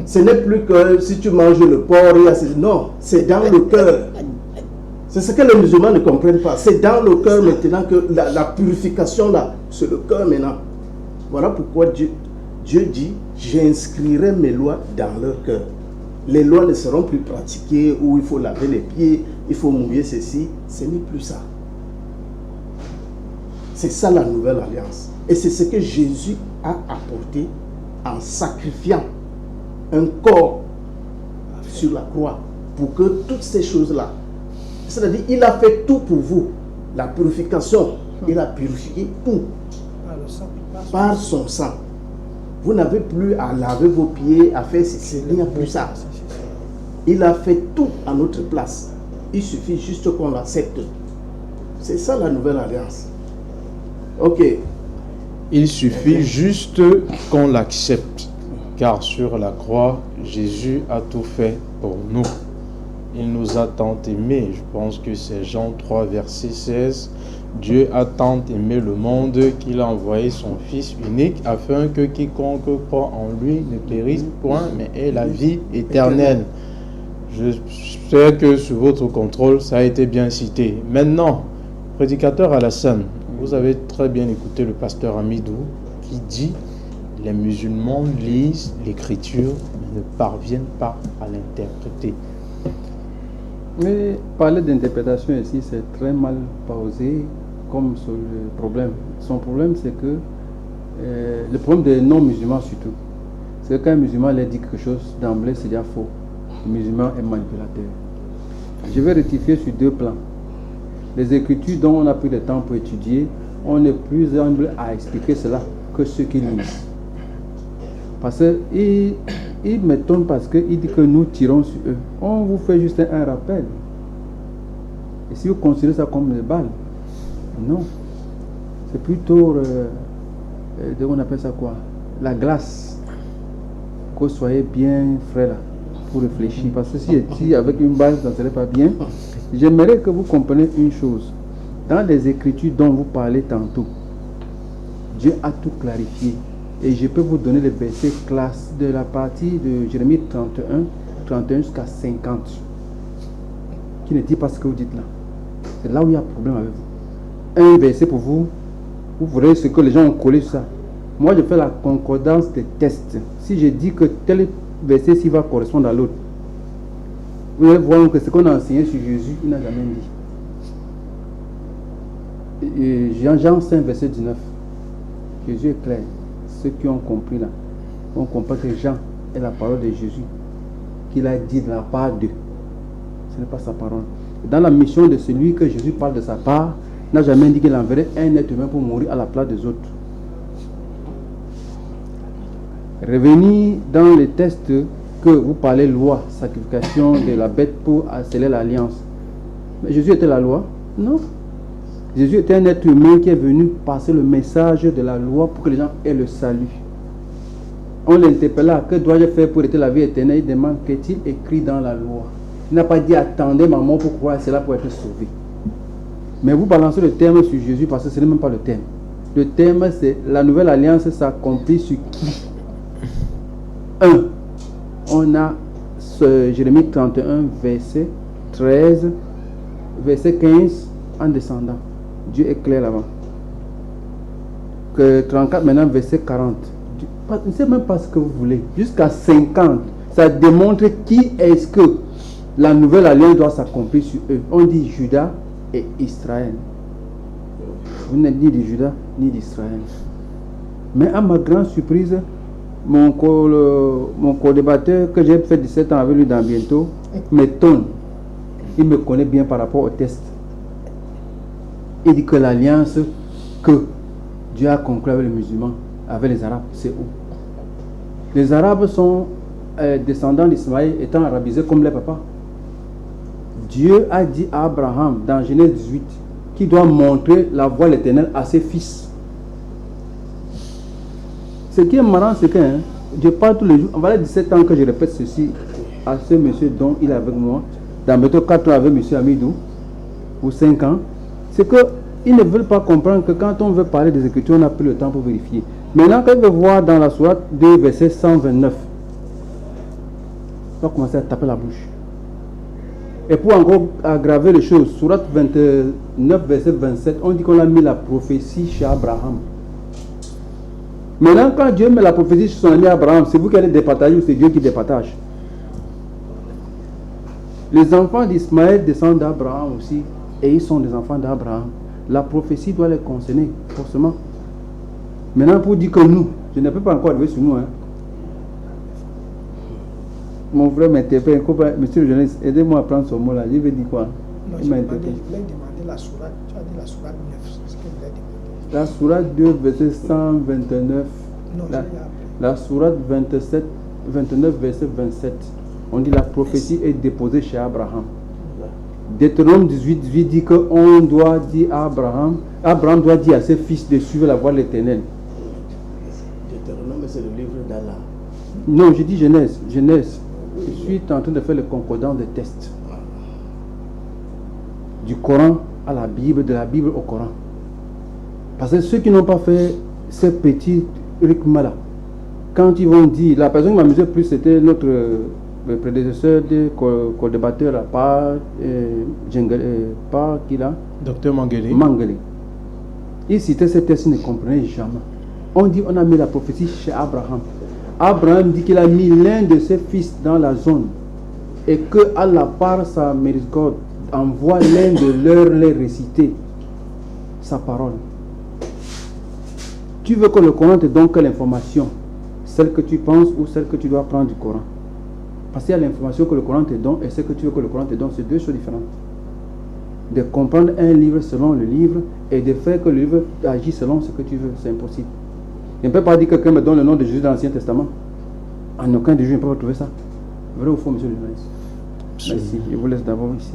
Ce n'est plus que si tu manges le porc, non, c'est dans le cœur. C'est ce que les musulmans ne comprennent pas. C'est dans le cœur maintenant que la purification là, c'est le cœur maintenant. Voilà pourquoi Dieu dit, j'inscrirai mes lois dans leur cœur. Les lois ne seront plus pratiquées où il faut laver les pieds, il faut mouiller ceci. Ce n'est plus ça. C'est ça la nouvelle alliance. Et c'est ce que Jésus a apporté en sacrifiant un corps sur la croix pour que toutes ces choses-là, c'est-à-dire il a fait tout pour vous. La purification, il a purifié tout par son sang. Vous n'avez plus à laver vos pieds, à faire ceci, il n'y a plus ça. Il a fait tout à notre place. Il suffit juste qu'on l'accepte. C'est ça la nouvelle alliance. Ok. Il suffit juste qu'on l'accepte. Car sur la croix, Jésus a tout fait pour nous. Il nous a tant aimés. Je pense que c'est Jean 3, verset 16. Dieu a tant aimé le monde qu'il a envoyé son Fils unique afin que quiconque croit en lui ne périsse point, mais ait la vie éternelle. Je sais que sous votre contrôle, ça a été bien cité. Maintenant, prédicateur Alassane, vous avez très bien écouté le pasteur Amidou qui dit les musulmans lisent l'écriture mais ne parviennent pas à l'interpréter. Mais parler d'interprétation ici, c'est très mal posé comme sur le problème. Son problème, c'est que le problème des non-musulmans surtout, c'est que quand un musulman leur dit quelque chose d'emblée, c'est déjà faux. Le musulman est manipulateur. Je vais rectifier sur deux plans. Les écritures dont on a pris le temps pour étudier, on est plus humble à expliquer cela que ceux qui lisent. Parce qu'il m'étonne parce qu'il dit que nous tirons sur eux. On vous fait juste un rappel. Et si vous considérez ça comme des balles, non. C'est plutôt, on appelle ça quoi? La glace. Que vous soyez bien frais là, pour réfléchir. Parce que si avec une balle, ça ne serait pas bien. J'aimerais que vous compreniez une chose. Dans les écritures dont vous parlez tantôt, Dieu a tout clarifié. Et je peux vous donner les versets classes de la partie de Jérémie 31 jusqu'à 50, qui ne dit pas ce que vous dites là. C'est là où il y a un problème avec vous. Un verset pour vous, vous verrez ce que les gens ont collé sur ça. Moi, je fais la concordance des tests. Si je dis que tel verset-ci va correspondre à l'autre, vous allez voir que ce qu'on a enseigné sur Jésus, il n'a jamais dit. Jean 5, verset 19. Jésus est clair. Ceux qui ont compris là, on comprend que Jean est la parole de Jésus, qu'il a dit de la part d'eux. Ce n'est pas sa parole. Dans la mission de celui que Jésus parle de sa part, n'a jamais dit qu'il enverrait un être humain pour mourir à la place des autres. Revenir dans les textes que vous parlez loi, sacrification de la bête pour sceller l'alliance. Mais Jésus était la loi? Non. Jésus était un être humain qui est venu passer le message de la loi pour que les gens aient le salut. On l'interpella, que dois-je faire pour être la vie éternelle? Il demande, qu'est-il écrit dans la loi? Il n'a pas dit, attendez ma mort pour croire, c'est là pour être sauvé. Mais vous balancez le terme sur Jésus parce que ce n'est même pas le terme. Le terme, c'est la nouvelle alliance s'accomplit sur qui? On a Jérémie 31, verset 13, verset 15, en descendant. Dieu est clair là-bas. Que 34 maintenant, verset 40. Je ne sais même pas ce que vous voulez. Jusqu'à 50. Ça démontre qui est-ce que la nouvelle alliance doit s'accomplir sur eux. On dit Judas et Israël. Vous n'êtes ni de Judas ni d'Israël. Mais à ma grande surprise, mon co-débatteur que j'ai fait 17 ans avec lui dans bientôt m'étonne. Il me connaît bien par rapport au test. Il dit que l'alliance que Dieu a conclue avec les musulmans, avec les Arabes, c'est où? Les Arabes sont descendants d'Ismaël étant arabisés comme les papas. Dieu a dit à Abraham dans Genèse 18 qu'il doit montrer la voie de l'Éternel à ses fils. Ce qui est marrant, c'est que je parle tous les jours. Voilà 17 ans que je répète ceci à ce monsieur dont il est avec moi. Dans bientôt 4 ans avec monsieur Amidou, ou 5 ans. C'est qu'ils ne veulent pas comprendre que quand on veut parler des Écritures, on n'a plus le temps pour vérifier. Maintenant, quand il veut voir dans la sourate 2, verset 129, on va commencer à taper la bouche. Et pour encore aggraver les choses, sourate 29, verset 27, on dit qu'on a mis la prophétie chez Abraham. Maintenant, quand Dieu met la prophétie sur son ami Abraham, c'est vous qui allez départager ou c'est Dieu qui départage? Les enfants d'Ismaël descendent d'Abraham aussi, et ils sont des enfants d'Abraham. La prophétie doit les concerner, forcément. Maintenant, pour dire que nous, je ne peux pas encore arriver sur nous. Mon frère m'interpelle, monsieur le journaliste, aidez-moi à prendre ce mot-là. Je vais dire quoi? Non, je voulais demander la sourate. Tu as dit la sourate 9. C'est ce que vous avez demandé. La sourate 2, verset 129. Non, la sourate 29, verset 27. On dit la prophétie est déposée chez Abraham. Deutéronome 18 dit qu'on doit dire à Abraham doit dire à ses fils de suivre la voie de l'Éternel. Deutéronome, c'est le livre d'Allah. Non, je dis Genèse. Je suis en train de faire le concordant de tests. Du Coran à la Bible, de la Bible au Coran. Parce que ceux qui n'ont pas fait ces petits rythmes-là, quand ils vont dire, la personne qui m'amusait plus, c'était notre prédécesseur de co-débatteur, pas qui là? Docteur Mangeli. Il citait ces textes, il ne comprenait jamais. On dit, on a mis la prophétie chez Abraham. Abraham dit qu'il a mis l'un de ses fils dans la zone et que à la part sa miséricorde envoie l'un de leurs les réciter sa parole. Tu veux que le Coran te donne quelle information? Celle que tu penses ou celle que tu dois prendre du Coran? Parce qu'il y a l'information que le Coran te donne et ce que tu veux que le Coran te donne, c'est deux choses différentes. De comprendre un livre selon le livre et de faire que le livre agisse selon ce que tu veux, c'est impossible. Je ne peux pas dire que quelqu'un me donne le nom de Jésus dans l'Ancien Testament. En aucun des jours, je ne peux pas trouver ça. Vrai ou faux, monsieur le journaliste? Merci. Je vous laisse d'abord ici.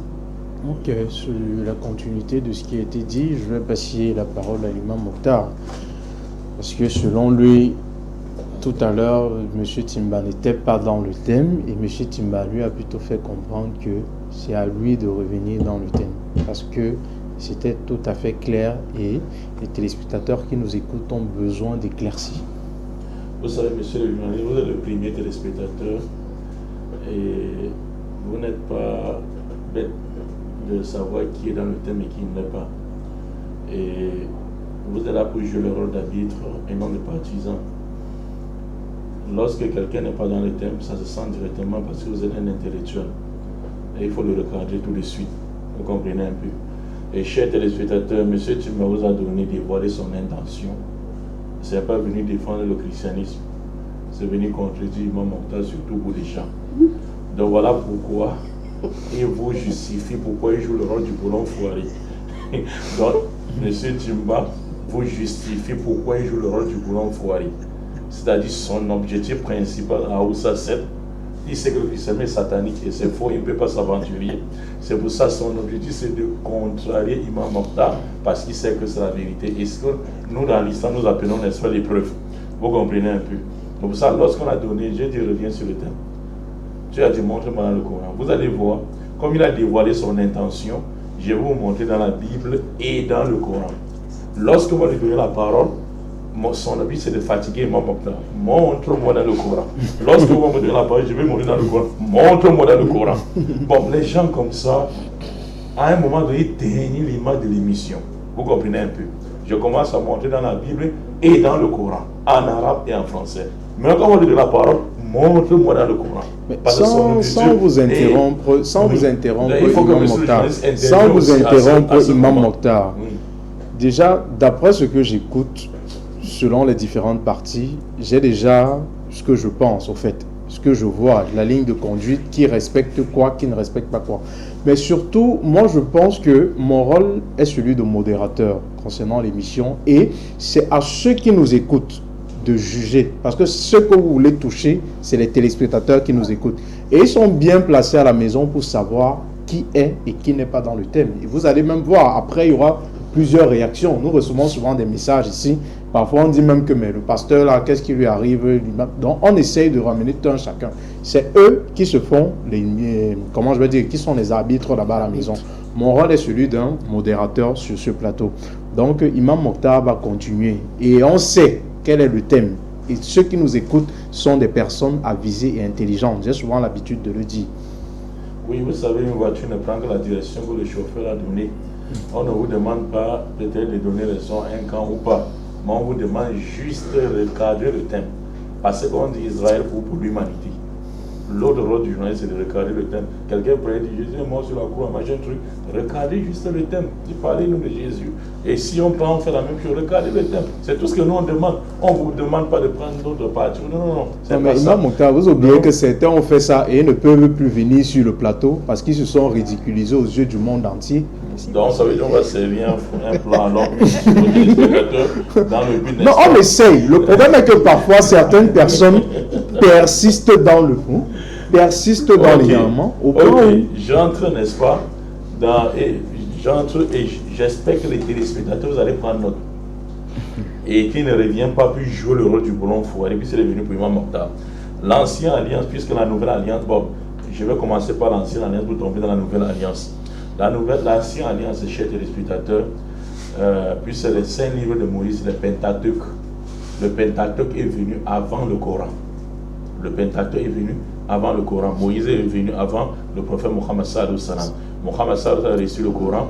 Ok, sur la continuité de ce qui a été dit, je vais passer la parole à l'imam Mokhtar. Parce que selon lui, tout à l'heure, M. Timba n'était pas dans le thème et M. Timba lui a plutôt fait comprendre que c'est à lui de revenir dans le thème. Parce que c'était tout à fait clair et les téléspectateurs qui nous écoutent ont besoin d'éclaircies. Vous savez, monsieur le journaliste, vous êtes le premier téléspectateur et vous n'êtes pas bête de savoir qui est dans le thème et qui ne l'est pas. Et vous êtes là pour jouer le rôle d'arbitre et non de partisan. Lorsque quelqu'un n'est pas dans le thème, ça se sent directement parce que vous êtes un intellectuel. Et il faut le recadrer tout de suite. Vous comprenez un peu. Et chers téléspectateurs, M. Timba vous a donné dévoiler son intention. Ce n'est pas venu défendre le christianisme. C'est venu contredire Imam Mokhtar, surtout pour les gens. Donc voilà pourquoi il vous justifie pourquoi il joue le rôle du boulon foiré. Donc, M. Timba vous justifie pourquoi il joue le rôle du boulon foiré. C'est-à-dire son objectif principal à Oussa 7, Il sait que le christianisme est satanique et c'est faux, il ne peut pas s'aventurer. C'est pour ça son objectif c'est de contrarier Imam Mokhtar parce qu'il sait que c'est la vérité. Et ce que nous dans l'islam nous appelons n'est-ce pas les preuves. Vous comprenez un peu. Donc pour ça, lorsqu'on a donné, Dieu dit reviens sur le thème. Dieu a dit montre-moi dans le Coran. Vous allez voir, comme il a dévoilé son intention, je vais vous montrer dans la Bible et dans le Coran. Lorsque vous lui donnez la parole, son but c'est de fatiguer Imam Mokhtar. Montre-moi dans le Coran. Lorsque vous me donnez la parole, je vais montrer dans le Coran. Montre-moi dans le Coran. Bon, les gens comme ça, à un moment donné, ils dénient l'image de l'émission. Vous comprenez un peu. Je commence à montrer dans la Bible et dans le Coran, en arabe et en français. Mais quand on dit la parole, montre-moi dans le Coran. Sans vous interrompre, Imam Mokhtar, déjà, d'après ce que j'écoute, selon les différentes parties, j'ai déjà ce que je pense, au fait, ce que je vois, la ligne de conduite, qui respecte quoi, qui ne respecte pas quoi. Mais surtout, moi, je pense que mon rôle est celui de modérateur concernant l'émission, et c'est à ceux qui nous écoutent de juger, parce que ce que vous voulez toucher, c'est les téléspectateurs qui nous écoutent, et ils sont bien placés à la maison pour savoir qui est et qui n'est pas dans le thème. Et vous allez même voir, après il y aura plusieurs réactions. Nous recevons souvent des messages ici, parfois on dit même que mais le pasteur là, qu'est-ce qui lui arrive? Donc on essaye de ramener tout un chacun. C'est eux qui se font comment je vais dire, qui sont les arbitres là-bas à la maison. Mon rôle est celui d'un modérateur sur ce plateau. Donc Imam Mokhtar va continuer, et on sait quel est le thème. Et ceux qui nous écoutent sont des personnes avisées et intelligentes. J'ai souvent l'habitude de le dire. Oui, vous savez, une voiture ne prend que la direction que le chauffeur a donnée. On ne vous demande pas peut-être de donner les sons un camp ou pas, mais on vous demande juste de recadrer le thème. Parce qu'on dit Israël pour l'humanité. L'autre rôle du journaliste, c'est de recadrer le thème. Quelqu'un pourrait dire, Jésus est mort sur la croix, machin truc. Recadrer juste le thème. Parlez-nous de Jésus. Et si on fait la même chose, recadrer le thème. C'est tout ce que nous on demande. On ne vous demande pas de prendre d'autres parties. Non. Mais Imam Mokhtar, vous oubliez que certains ont fait ça et ne peuvent plus venir sur le plateau parce qu'ils se sont ridiculisés aux yeux du monde entier. Donc ça veut dire qu'on va servir un plan dans le but. Non, on essaye. Le problème est que parfois certaines personnes persistent dans le fond, persistent dans l'égarement. J'entre, n'est-ce pas, j'entre et j'espère que les téléspectateurs, vous allez prendre note. Et qui ne revient pas plus jouer le rôle du boulon foiré, puis c'est devenu pour Imam Mokhtar. L'ancienne alliance, puisque la nouvelle alliance, bon, je vais commencer par l'ancienne alliance pour tomber dans la nouvelle alliance. L'ancienne alliance, chers téléspectateurs, puis c'est les 5 livres de Moïse, le Pentateuque. Le Pentateuque est venu avant le Coran. Le Pentateuque est venu avant le Coran. Moïse est venu avant le prophète Mohammed sallallahu alayhi wa sallam. Mohammed sallallahu alayhi wa sallam a reçu le Coran,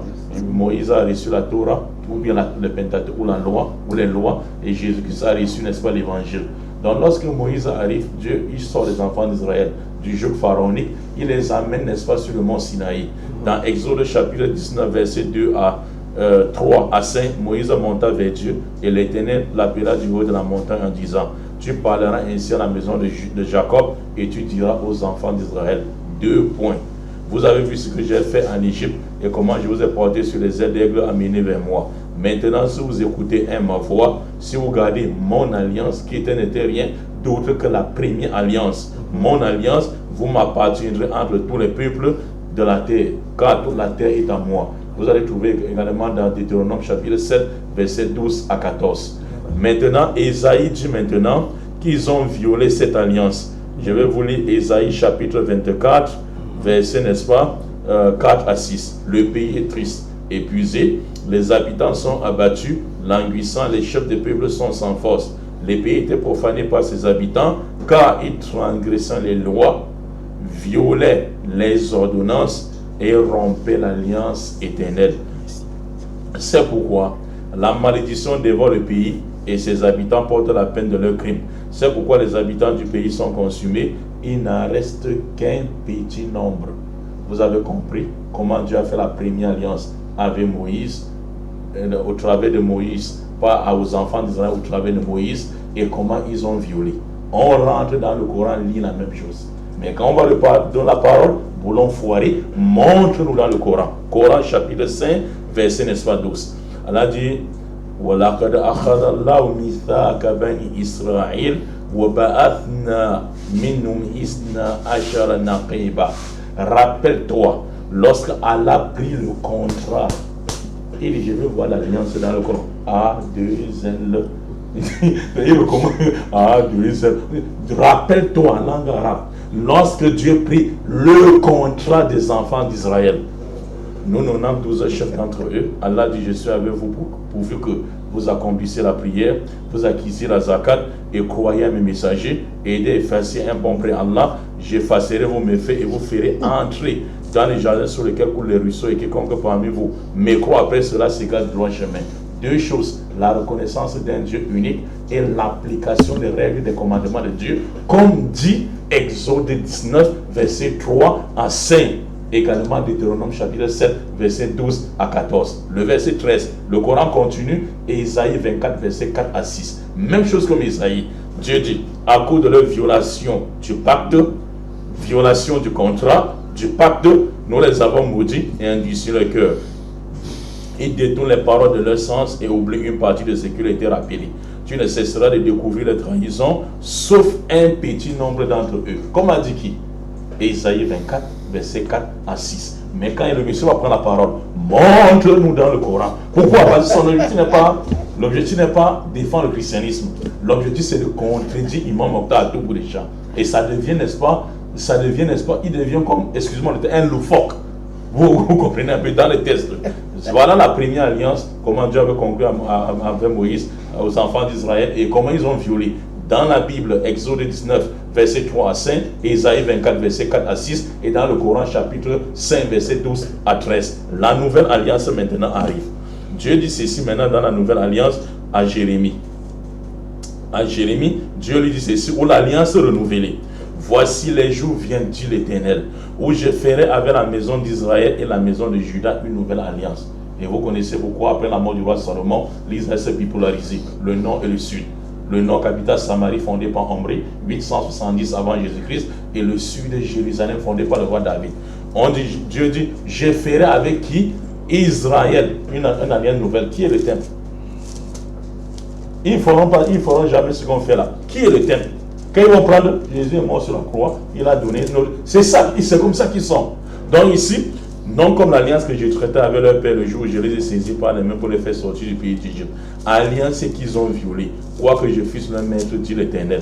Moïse a reçu la Torah, ou bien le Pentateuque, ou la loi, ou les lois, et Jésus-Christ a reçu, n'est-ce pas, l'évangile. Donc lorsque Moïse arrive, Dieu, il sort les enfants d'Israël du joug pharaonique, il les amène, n'est-ce pas, sur le mont Sinaï. Dans Exode chapitre 19, verset 2 à 3 à 5, Moïse monta vers Dieu et l'Éternel l'appela du haut de la montagne en disant, tu parleras ainsi à la maison de Jacob et tu diras aux enfants d'Israël. 2 points. Vous avez vu ce que j'ai fait en Égypte et comment je vous ai porté sur les ailes d'aigle amenés vers moi. Maintenant, si vous écoutez ma voix, si vous gardez mon alliance qui n'était rien d'autre que la première alliance, mon alliance, vous m'appartiendrez entre tous les peuples de la terre, car toute la terre est à moi. Vous allez trouver également dans Deutéronome chapitre 7, verset 12 à 14. Maintenant, Ésaïe dit maintenant qu'ils ont violé cette alliance. Je vais vous lire Ésaïe chapitre 24, verset, n'est-ce pas, 4 à 6. Le pays est triste, épuisé, les habitants sont abattus, languissants, les chefs des peuples sont sans force. Les pays étaient profanés par ses habitants, car ils transgressaient les lois, violaient les ordonnances et rompaient l'alliance éternelle. C'est pourquoi la malédiction dévore le pays et ses habitants portent la peine de leurs crimes. C'est pourquoi les habitants du pays sont consumés. Il n'en reste qu'un petit nombre. Vous avez compris comment Dieu a fait la première alliance avec Moïse, au travers de Moïse, pas aux enfants d'Israël, au travers de Moïse, et comment ils ont violé. On rentre dans le Coran, lit la même chose. Mais quand on va dans la parole, boulon foiré, montre-nous dans le Coran. Coran chapitre 5, verset, n'est-ce pas, 12. Allah dit, وَلَقَدْ أَخَذَ اللَّهُ مِيثَاقَ بَنِي إِسْرَائِيلَ وَبَعَثْنَا مِنْهُمْ إِثْنَا عَشَرَ نَقِيبًا. Rappelle-toi, lorsque Allah prit le contrat, il dit, je veux voir l'alliance dans le Coran. A2L. Il recommande A2L. Rappelle-toi en langue arabe, lorsque Dieu prit le contrat des enfants d'Israël. Nous, 92 chefs d'entre eux, Allah dit, je suis avec vous pourvu que vous accomplissez la prière, vous acquisiez la zakat et croyez à mes messagers, aidez et fassiez un bon prêt à Allah, j'effacerai vos méfaits et vous ferai entrer dans les jardins sur lesquels coulent les ruisseaux et quiconque parmi vous m'écroit après cela s'égare de droit chemin. Deux choses, la reconnaissance d'un Dieu unique et l'application des règles des commandements de Dieu, comme dit Exode 19, verset 3 à 5. Également Deutéronome chapitre 7, verset 12 à 14. Le verset 13, le Coran continue et Isaïe 24, verset 4 à 6. Même chose comme Isaïe. Dieu dit, à cause de leur violation du pacte, violation du contrat, du pacte, nous les avons maudits et endurcis leur cœur. Ils détournent les paroles de leur sens et oublient une partie de ce qui leur était rappelé. Tu ne cesseras de découvrir les trahisons, sauf un petit nombre d'entre eux. Comme a dit qui? Isaïe 24, verset 4 à 6. Mais quand le monsieur va prendre la parole, montre-nous dans le Coran. Pourquoi? Parce que son objectif n'est pas défendre le christianisme. L'objectif c'est de contredire Imam Mokhtar à tout bout des champs. Et ça devient, n'est-ce pas, il devient comme, excuse-moi, un loufoque. Vous comprenez un peu dans les tests. Voilà la première alliance, comment Dieu avait conclu avec Moïse, aux enfants d'Israël, et comment ils ont violé. Dans la Bible, Exode 19, verset 3 à 5, Isaïe 24, verset 4 à 6, et dans le Coran, chapitre 5, verset 12 à 13. La nouvelle alliance maintenant arrive. Dieu dit ceci maintenant dans la nouvelle alliance à Jérémie. À Jérémie, Dieu lui dit ceci, où l'alliance renouvelée. Voici les jours viennent, dit l'Éternel, où je ferai avec la maison d'Israël et la maison de Juda une nouvelle alliance. Et vous connaissez pourquoi, après la mort du roi Salomon, l'Israël s'est bipolarisé, le nord et le sud. Le nord, capitale Samarie, fondée par Omri, 870 avant Jésus-Christ, et le sud de Jérusalem, fondé par le roi David. Dieu dit, je ferai avec qui? Israël, une alliance nouvelle. Qui est le thème? Ils ne feront jamais ce qu'on fait là. Qui est le thème? Quand ils vont prendre, Jésus est mort sur la croix, il a donné. C'est ça, c'est comme ça qu'ils sont. Donc ici, non comme l'alliance que j'ai traitée avec leur père le jour où je les ai saisis par les mains pour les faire sortir du pays d'Égypte. Alliance qu'ils ont violée, quoique je fusse leur maître, dit l'Éternel.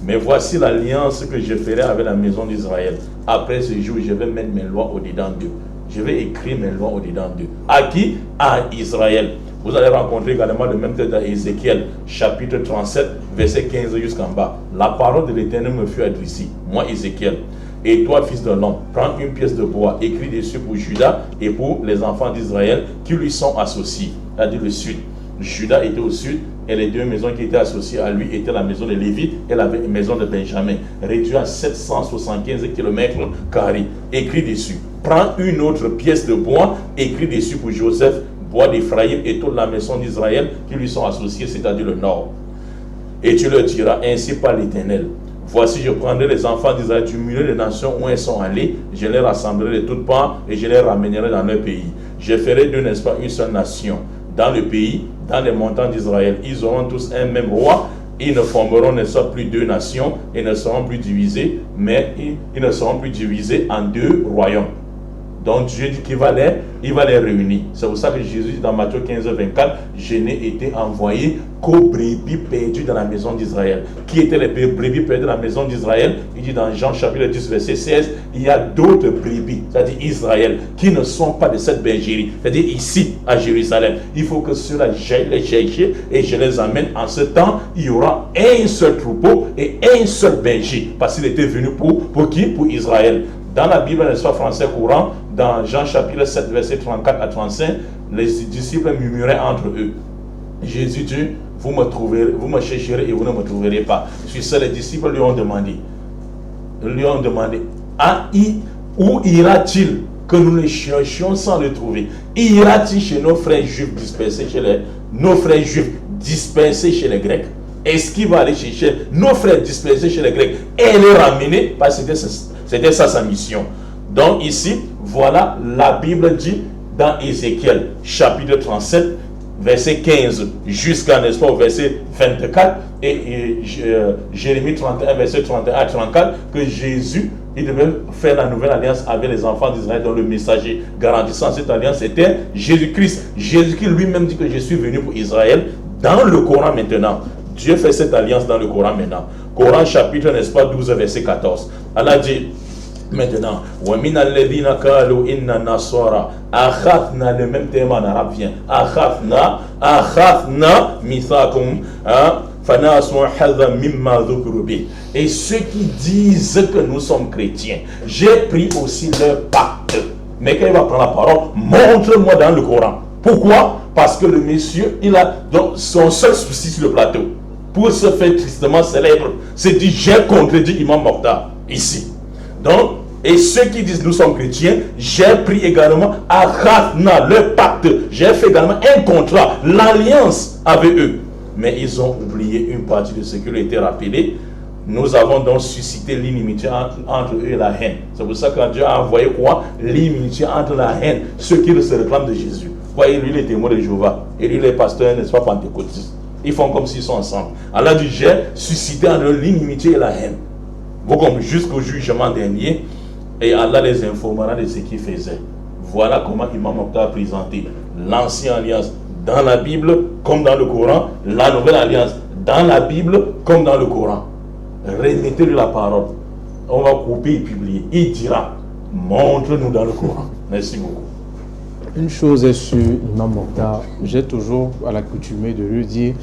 Mais voici l'alliance que je ferai avec la maison d'Israël. Après ce jour, je vais mettre mes lois au-dedans d'eux. Je vais écrire mes lois au-dedans d'eux. À qui? À Israël. Vous allez rencontrer également le même texte dans Ézéchiel, chapitre 37, verset 15 jusqu'en bas. La parole de l'Éternel me fut adressée, moi Ézéchiel. Et toi, fils de l'homme, prends une pièce de bois, écris dessus pour Juda et pour les enfants d'Israël qui lui sont associés, c'est-à-dire le sud. Juda était au sud et les deux maisons qui étaient associées à lui étaient la maison de Lévi et la maison de Benjamin, réduite à 775 km². Écris dessus. Prends une autre pièce de bois, écris dessus pour Joseph, bois d'Éphraïm et toute la maison d'Israël qui lui sont associés, c'est-à-dire le nord. Et tu leur diras, ainsi par l'Éternel. Voici, je prendrai les enfants d'Israël du milieu des nations où ils sont allés, je les rassemblerai de toutes parts et je les ramènerai dans leur pays. Je ferai d'eux, n'est-ce pas, une seule nation. Dans le pays, dans les montagnes d'Israël, ils auront tous un même roi. Ils ne formeront, n'est-ce pas, plus deux nations et ne seront plus divisés, mais ils ne seront plus divisés en deux royaumes. Donc Dieu dit qu'il va les réunir. C'est pour ça que Jésus dit dans Matthieu 15, 24, je n'ai été envoyé qu'aux brebis perdues dans la maison d'Israël. Qui étaient les brebis perdues dans la maison d'Israël? Il dit dans Jean chapitre 10, verset 16, il y a d'autres brebis, c'est-à-dire Israël, qui ne sont pas de cette bergerie, c'est-à-dire ici à Jérusalem. Il faut que ceux-là, j'aille les chercher et je les amène. En ce temps, il y aura un seul troupeau et un seul berger, parce qu'il était venu pour qui? Pour Israël. Dans la Bible, n'est-ce pas, français courant, dans Jean chapitre 7, verset 34 à 35, les disciples murmuraient entre eux. Jésus dit, vous me chercherez et vous ne me trouverez pas. Sur ça, les disciples lui ont demandé, où ira-t-il que nous le cherchions sans le trouver? Ira-t-il chez nos frères juifs dispersés chez les Grecs? Est-ce qu'il va aller chercher nos frères dispersés chez les Grecs et les ramener? Parce que c'était ça sa mission. Donc ici, voilà, la Bible dit dans Ézéchiel chapitre 37, verset 15 jusqu'à, n'est-ce pas, au verset 24, et Jérémie 31, verset 31 à 34, que Jésus, il devait faire la nouvelle alliance avec les enfants d'Israël, dont le messager garantissant cette alliance était Jésus-Christ. Jésus-Christ lui-même dit que je suis venu pour Israël. Dans le Coran maintenant, Dieu fait cette alliance dans le Coran maintenant. Coran chapitre, n'est-ce pas, 12, verset 14. Allah dit maintenant, le même terme en arabe vient. Et ceux qui disent que nous sommes chrétiens, j'ai pris aussi leur pacte. Mais quand il va prendre la parole, montre-moi dans le Coran. Pourquoi? Parce que le monsieur, il a donc son seul souci sur le plateau, pour se faire tristement célèbre, c'est dit j'ai contredit Imam Mokhtar ici. Donc, et ceux qui disent nous sommes chrétiens, j'ai pris également Akhafna, le pacte, j'ai fait également un contrat, l'alliance avec eux. Mais ils ont oublié une partie de ce qui leur était rappelé. Nous avons donc suscité l'inimitié entre eux et la haine. C'est pour ça que Dieu a envoyé quoi? L'inimitié entre la haine, ceux qui se réclament de Jésus. Voyez, lui les témoins de Jéhovah, et lui les pasteurs, n'est-ce pas, pentecôtistes. Ils font comme s'ils sont ensemble. Allah dit, j'ai suscité entre eux l'inimitié et la haine. Vous comprenez, jusqu'au jugement dernier, et Allah les informera de ce qu'ils faisaient. Voilà comment Imam Mokhtar a présenté l'ancienne alliance dans la Bible comme dans le Coran, la nouvelle alliance dans la Bible comme dans le Coran. Remettez-lui la parole. On va couper et publier. Il dira, montre-nous dans le Coran. Merci beaucoup. Une chose est sûre, Imam Mokhtar, j'ai toujours à l'accoutumée de lui dire,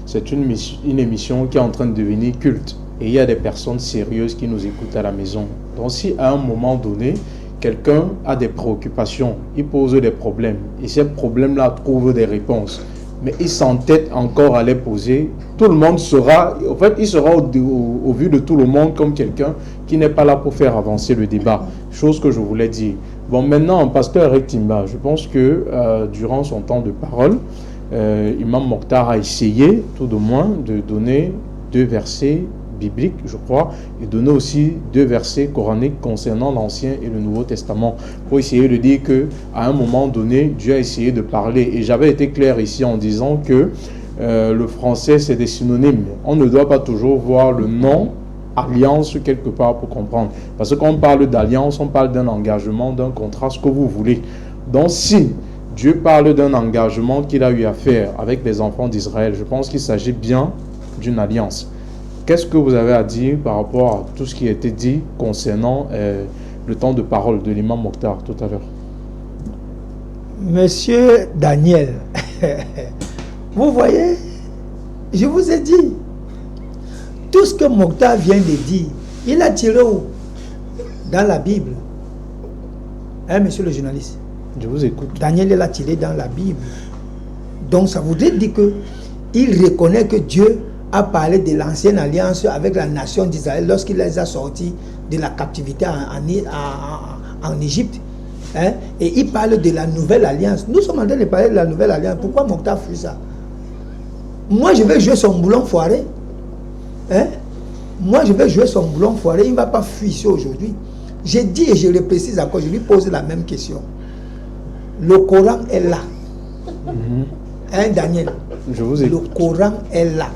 c'est une émission qui est en train de devenir culte. Et il y a des personnes sérieuses qui nous écoutent à la maison. Donc si à un moment donné, quelqu'un a des préoccupations, il pose des problèmes, et ces problèmes-là trouvent des réponses, mais il s'entête encore à les poser, tout le monde sera, en fait, il sera au vu de tout le monde comme quelqu'un qui n'est pas là pour faire avancer le débat. Chose que je voulais dire. Bon, maintenant, pasteur Eric Timba, je pense que durant son temps de parole, Imam Mokhtar a essayé, tout de moins, de donner 2 versets biblique, je crois, et donner aussi 2 versets coraniques concernant l'Ancien et le Nouveau Testament, pour essayer de dire que à un moment donné, Dieu a essayé de parler. Et j'avais été clair ici en disant que le français, c'est des synonymes. On ne doit pas toujours voir le nom alliance quelque part pour comprendre. Parce que quand on parle d'alliance, on parle d'un engagement, d'un contrat, ce que vous voulez. Donc si Dieu parle d'un engagement qu'il a eu à faire avec les enfants d'Israël, je pense qu'il s'agit bien d'une alliance. Qu'est-ce que vous avez à dire par rapport à tout ce qui a été dit concernant le temps de parole de l'imam Mokhtar tout à l'heure? Monsieur Daniel, vous voyez, je vous ai dit, tout ce que Mokhtar vient de dire, il a tiré où? Dans la Bible. Hein, monsieur le journaliste? Je vous écoute. Daniel, il a tiré dans la Bible. Donc ça voudrait dire qu'il reconnaît que Dieu a parlé de l'ancienne alliance avec la nation d'Israël lorsqu'il les a sortis de la captivité en Égypte. Hein? Et il parle de la nouvelle alliance. Nous sommes en train de parler de la nouvelle alliance. Pourquoi Mokhtar fait ça? Moi, je vais jouer son boulon foiré. Hein? Moi, je vais jouer son boulon foiré. Il ne va pas fuir ici aujourd'hui. J'ai dit et je le précise encore, je lui pose la même question. Le Coran est là. Hein, Daniel? Je vous écoute. Le Coran est là.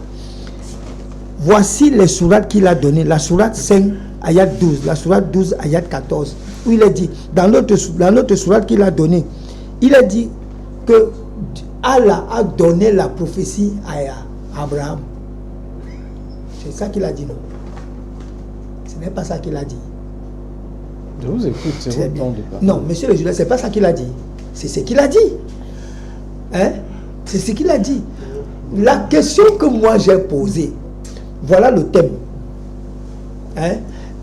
Voici les sourates qu'il a données. La sourate 5, ayat 12. La sourate 12, ayat 14. Où il a dit, dans l'autre sourate qu'il a donnée, il a dit que Allah a donné la prophétie à Abraham. C'est ça qu'il a dit, non? Ce n'est pas ça qu'il a dit. Je vous écoute, c'est votre temps de parler. Non, monsieur le juge, c'est pas ça qu'il a dit. C'est ce qu'il a dit. Hein? C'est ce qu'il a dit. La question que moi j'ai posée, voilà le thème. Hein?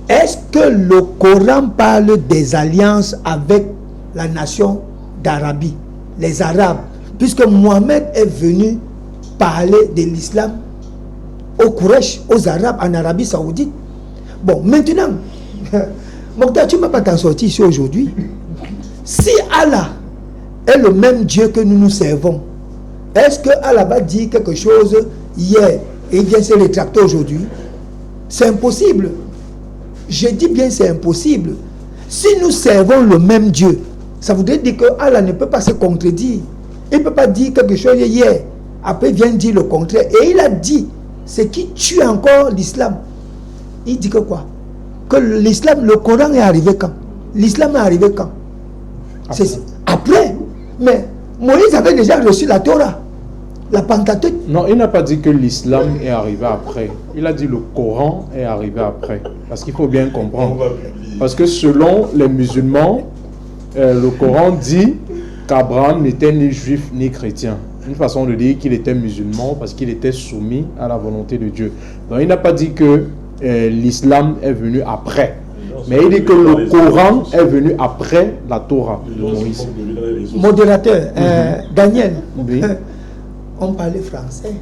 Est-ce que le Coran parle des alliances avec la nation d'Arabie, les Arabes? Puisque Mohamed est venu parler de l'islam aux Quraysh, aux Arabes en Arabie Saoudite. Bon, maintenant, Mokhtar, tu ne m'as pas t'en sorti ici aujourd'hui. Si Allah est le même Dieu que nous servons, est-ce que Allah va dire quelque chose hier et il vient se rétracter aujourd'hui? C'est impossible. Je dis bien c'est impossible. Si nous servons le même Dieu, ça voudrait dire que Allah ne peut pas se contredire. Il ne peut pas dire quelque chose hier, après il vient dire le contraire. Et il a dit, ce qui tue encore l'islam. Il dit que quoi? Que l'islam, le Coran est arrivé quand? L'islam est arrivé quand? C'est après. Mais Moïse avait déjà reçu la Torah, la Pentateuque. Non, il n'a pas dit que l'islam est arrivé après. Il a dit le Coran est arrivé après. Parce qu'il faut bien comprendre. Parce que selon les musulmans, le Coran dit qu'Abraham n'était ni juif ni chrétien. Une façon de dire qu'il était musulman parce qu'il était soumis à la volonté de Dieu. Donc il n'a pas dit que l'islam est venu après. Mais il dit que le Coran est venu après la Torah de Moïse. Modérateur, Daniel, oui. On parlait français.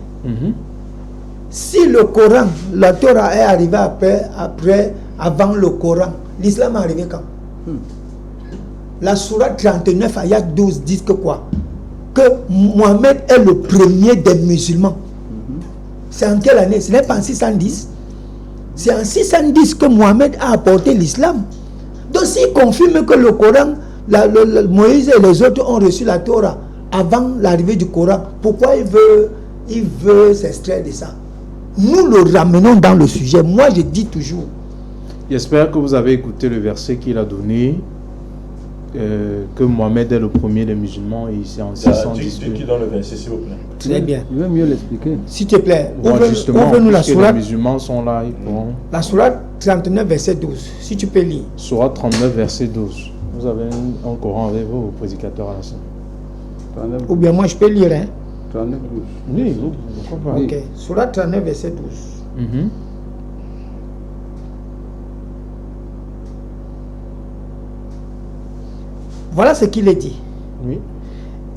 Si le Coran, la Torah est arrivée après, avant le Coran, l'islam est arrivé quand? La sourate 39, ayat 12 dit que quoi? Que Mohamed est le premier des musulmans. C'est en quelle année? Ce n'est pas en 610. C'est en 610 que Mohamed a apporté l'islam. Donc s'il confirme que le Coran, Moïse et les autres ont reçu la Torah avant l'arrivée du Coran, pourquoi il veut s'extraire de ça? Nous le ramenons dans le sujet. Moi je dis toujours. J'espère que vous avez écouté le verset qu'il a donné, que Mohamed est le premier des musulmans et c'est en 610. Qui donne le verset, s'il vous plaît? Très bien. Je vais mieux l'expliquer. S'il te plaît, ouvre-nous la sourate. Les musulmans sont là, ils pourront. La sourate 39, verset 12. Si tu peux lire. Sourate 39, verset 12. Vous avez un Coran avec vous, prédicateur à la salle. Ou bien moi je peux lire, hein? 39, 12. Oui, pourquoi pas? Ok. Sourate 39, verset 12. Voilà ce qu'il est dit. Oui.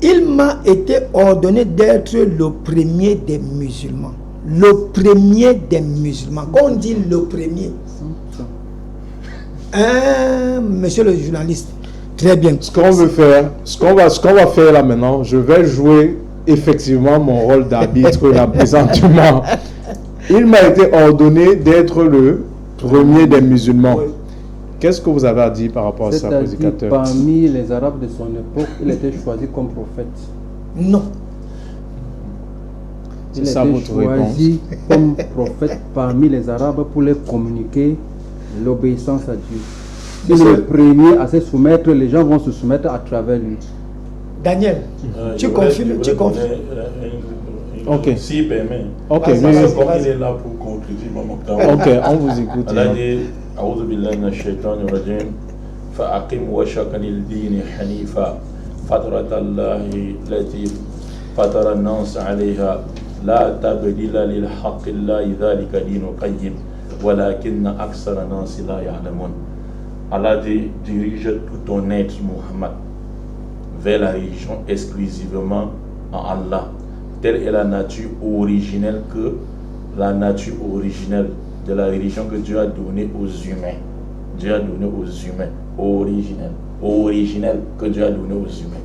Il m'a été ordonné d'être le premier des musulmans. Le premier des musulmans. Quand on dit le premier, monsieur le journaliste, très bien. Ce qu'on veut faire, ce qu'on va faire là maintenant, je vais jouer effectivement mon rôle d'arbitre là présentement. Il m'a été ordonné d'être le premier des musulmans. Oui. Qu'est-ce que vous avez à dire par rapport à ça, prédicateur? Parmi les Arabes de son époque, il était choisi comme prophète. Non. Il était choisi comme prophète parmi les Arabes pour les communiquer l'obéissance à Dieu. Il est le premier à se soumettre, les gens vont se soumettre à travers lui. Daniel, tu confirmes? Ok. S'il permet. Ok, comme il est là pour conclure, ok, on vous écoute. Allah dit, أعوذ بالله من الشيطان الرجيم فأقم وجهك للدين حنيفا فطرة الله التي فطر الناس عليها لا تبديل للحق الله ذلك دين القيم ولكن أكثر الناس لا يعلمون. Allah dit, dirige tout ton être, Muhammad, vers la religion exclusivement en Allah. Telle est la nature originelle que la nature originelle de la religion que Dieu a donnée aux humains. Dieu a donné aux humains. Originelle que Dieu a donné aux humains.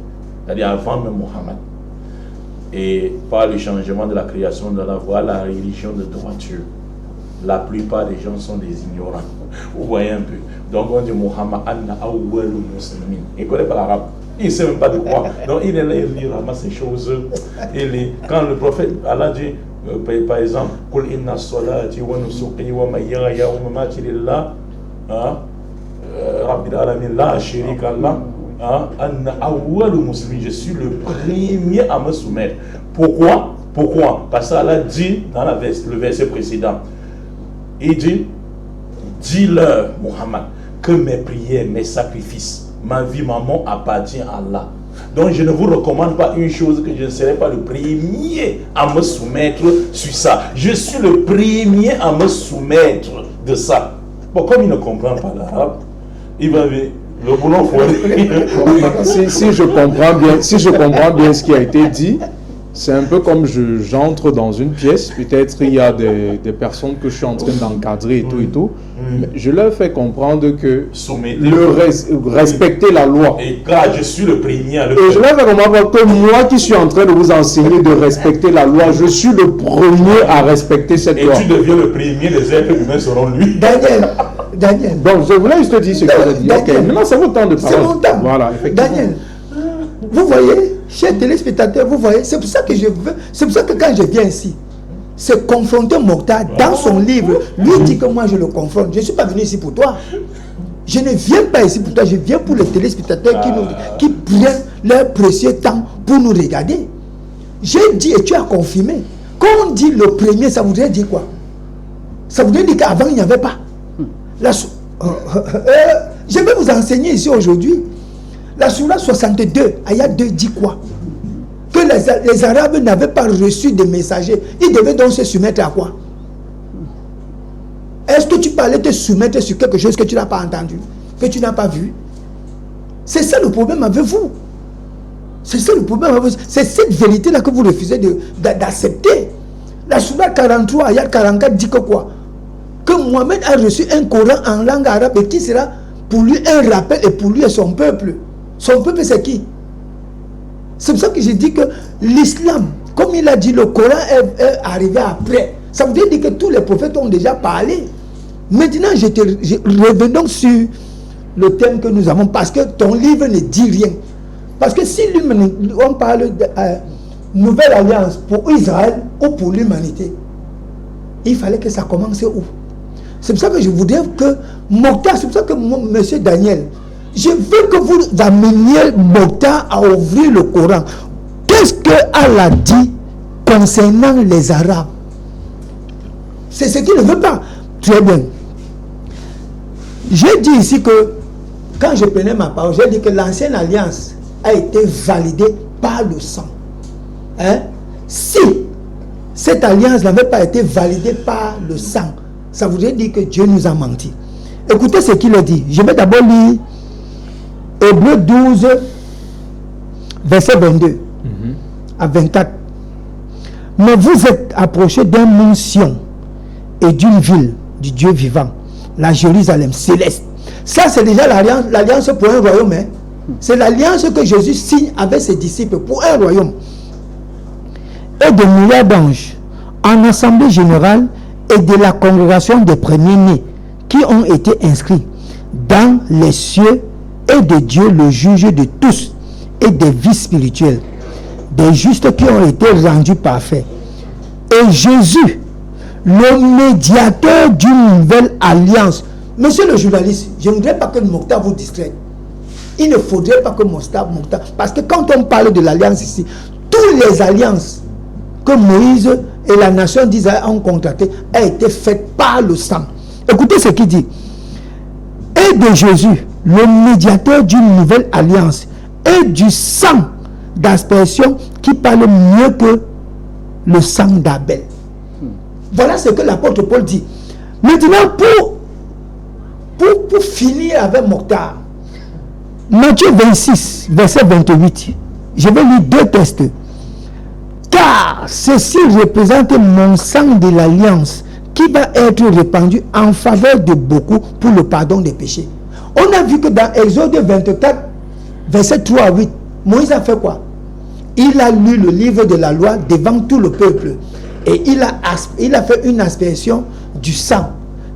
C'est-à-dire avant même Mohammed. Et par le changement de la création de la voie, la religion de droiture. La plupart des gens sont des ignorants. Vous voyez un peu. Donc on dit Mohammed Anna Awwal Muslimin. Il ne connaît pas l'arabe. Il ne sait même pas de quoi. Donc il est là, il ramasse ces choses. Quand le prophète Allah dit, par exemple, Kul inna salati wa nusuqi wa mahyaya wa mamati lillah Rabbil alamin la sharika lah anna awwalu muslimin. Je suis le premier à me soumettre. Pourquoi? Parce qu'Allah dit dans le verset précédent, il dit, dis-leur, Muhammad, que mes prières, mes sacrifices, ma vie, ma mort appartient à Allah. Donc je ne vous recommande pas une chose que je ne serai pas le premier à me soumettre sur ça. Je suis le premier à me soumettre de ça. Bon, comme il ne comprend pas l'arabe, il va le boulot si je comprends bien ce qui a été dit, c'est un peu comme j'entre dans une pièce, peut-être il y a des personnes que je suis en train d'encadrer et tout et tout. Mais je leur fais comprendre que respecter la loi. Et car je suis le premier à le faire. Et je leur fais comprendre que moi qui suis en train de vous enseigner de respecter la loi, je suis le premier à respecter cette loi. Et tu deviens le premier des êtres humains selon lui. Daniel. Donc je voulais juste dire ce que j'ai dit. Ok, maintenant c'est votre temps de parole. C'est mon temps. Voilà, effectivement. Daniel, vous voyez, Chers téléspectateurs, vous voyez, c'est pour ça que je veux, c'est pour ça que quand je viens ici, c'est confronter Mokhtar dans son livre. Lui dit que moi je le confronte. Je ne suis pas venu ici pour toi. Je ne viens pas ici pour toi, je viens pour les téléspectateurs qui prennent leur précieux temps pour nous regarder. J'ai dit et tu as confirmé. Quand on dit le premier, ça voudrait dire quoi? Ça voudrait dire qu'avant il n'y avait pas. Je vais vous enseigner ici aujourd'hui. La Sourate 62, ayat 2 dit quoi? Que les Arabes n'avaient pas reçu de messagers. Ils devaient donc se soumettre à quoi? Est-ce que tu parlais te soumettre sur quelque chose que tu n'as pas entendu, que tu n'as pas vu? C'est ça le problème avec vous. C'est ça le problème avec vous. C'est cette vérité-là que vous refusez d'accepter. La Sourate 43, ayat 44 dit que quoi? Que Mohamed a reçu un Coran en langue arabe et qui sera pour lui un rappel et pour lui et son peuple. Son peuple c'est qui? C'est pour ça que j'ai dit que l'islam, comme il a dit, le Coran est arrivé après. Ça veut dire que tous les prophètes ont déjà parlé. Maintenant, revenons sur le thème que nous avons, parce que ton livre ne dit rien. Parce que si on parle de nouvelle alliance pour Israël ou pour l'humanité, il fallait que ça commence où? C'est pour ça que je voudrais que Mokhtar, c'est pour ça que monsieur Daniel, je veux que vous ameniez Mokhtar à ouvrir le Coran. Qu'est-ce que Allah dit concernant les Arabes? C'est ce qu'il ne veut pas. Très bien. J'ai dit ici que, quand je prenais ma parole, j'ai dit que l'ancienne alliance a été validée par le sang. Hein? Si cette alliance n'avait pas été validée par le sang, ça voudrait dire que Dieu nous a menti. Écoutez ce qu'il a dit. Je vais d'abord lire Hébreux 12, verset 22 à 24. Mais vous êtes approchés d'un mont Sion et d'une ville du Dieu vivant, la Jérusalem céleste. Ça, c'est déjà l'alliance pour un royaume. Hein? C'est l'alliance que Jésus signe avec ses disciples pour un royaume. Et de milliards d'anges en assemblée générale et de la congrégation des premiers-nés qui ont été inscrits dans les cieux et de Dieu le juge de tous et des vies spirituelles, des justes qui ont été rendus parfaits. Et Jésus, le médiateur d'une nouvelle alliance. Monsieur le journaliste, je ne voudrais pas que Mokhtar vous distraite. Il ne faudrait pas que Mokhtar, parce que quand on parle de l'alliance ici, toutes les alliances que Moïse et la nation d'Israël ont contractées ont été faites par le sang. Écoutez ce qu'il dit. Et de Jésus, le médiateur d'une nouvelle alliance, et du sang d'aspersion qui parle mieux que le sang d'Abel. Voilà ce que l'apôtre Paul dit. Maintenant, pour finir avec Mokhtar, Matthieu 26, verset 28, je vais lire 2 textes. Car ceci représente mon sang de l'alliance qui va être répandu en faveur de beaucoup pour le pardon des péchés. On a vu que dans Exode 24, verset 3 à 8, Moïse a fait quoi? Il a lu le livre de la loi devant tout le peuple. Et il a fait une aspersion du sang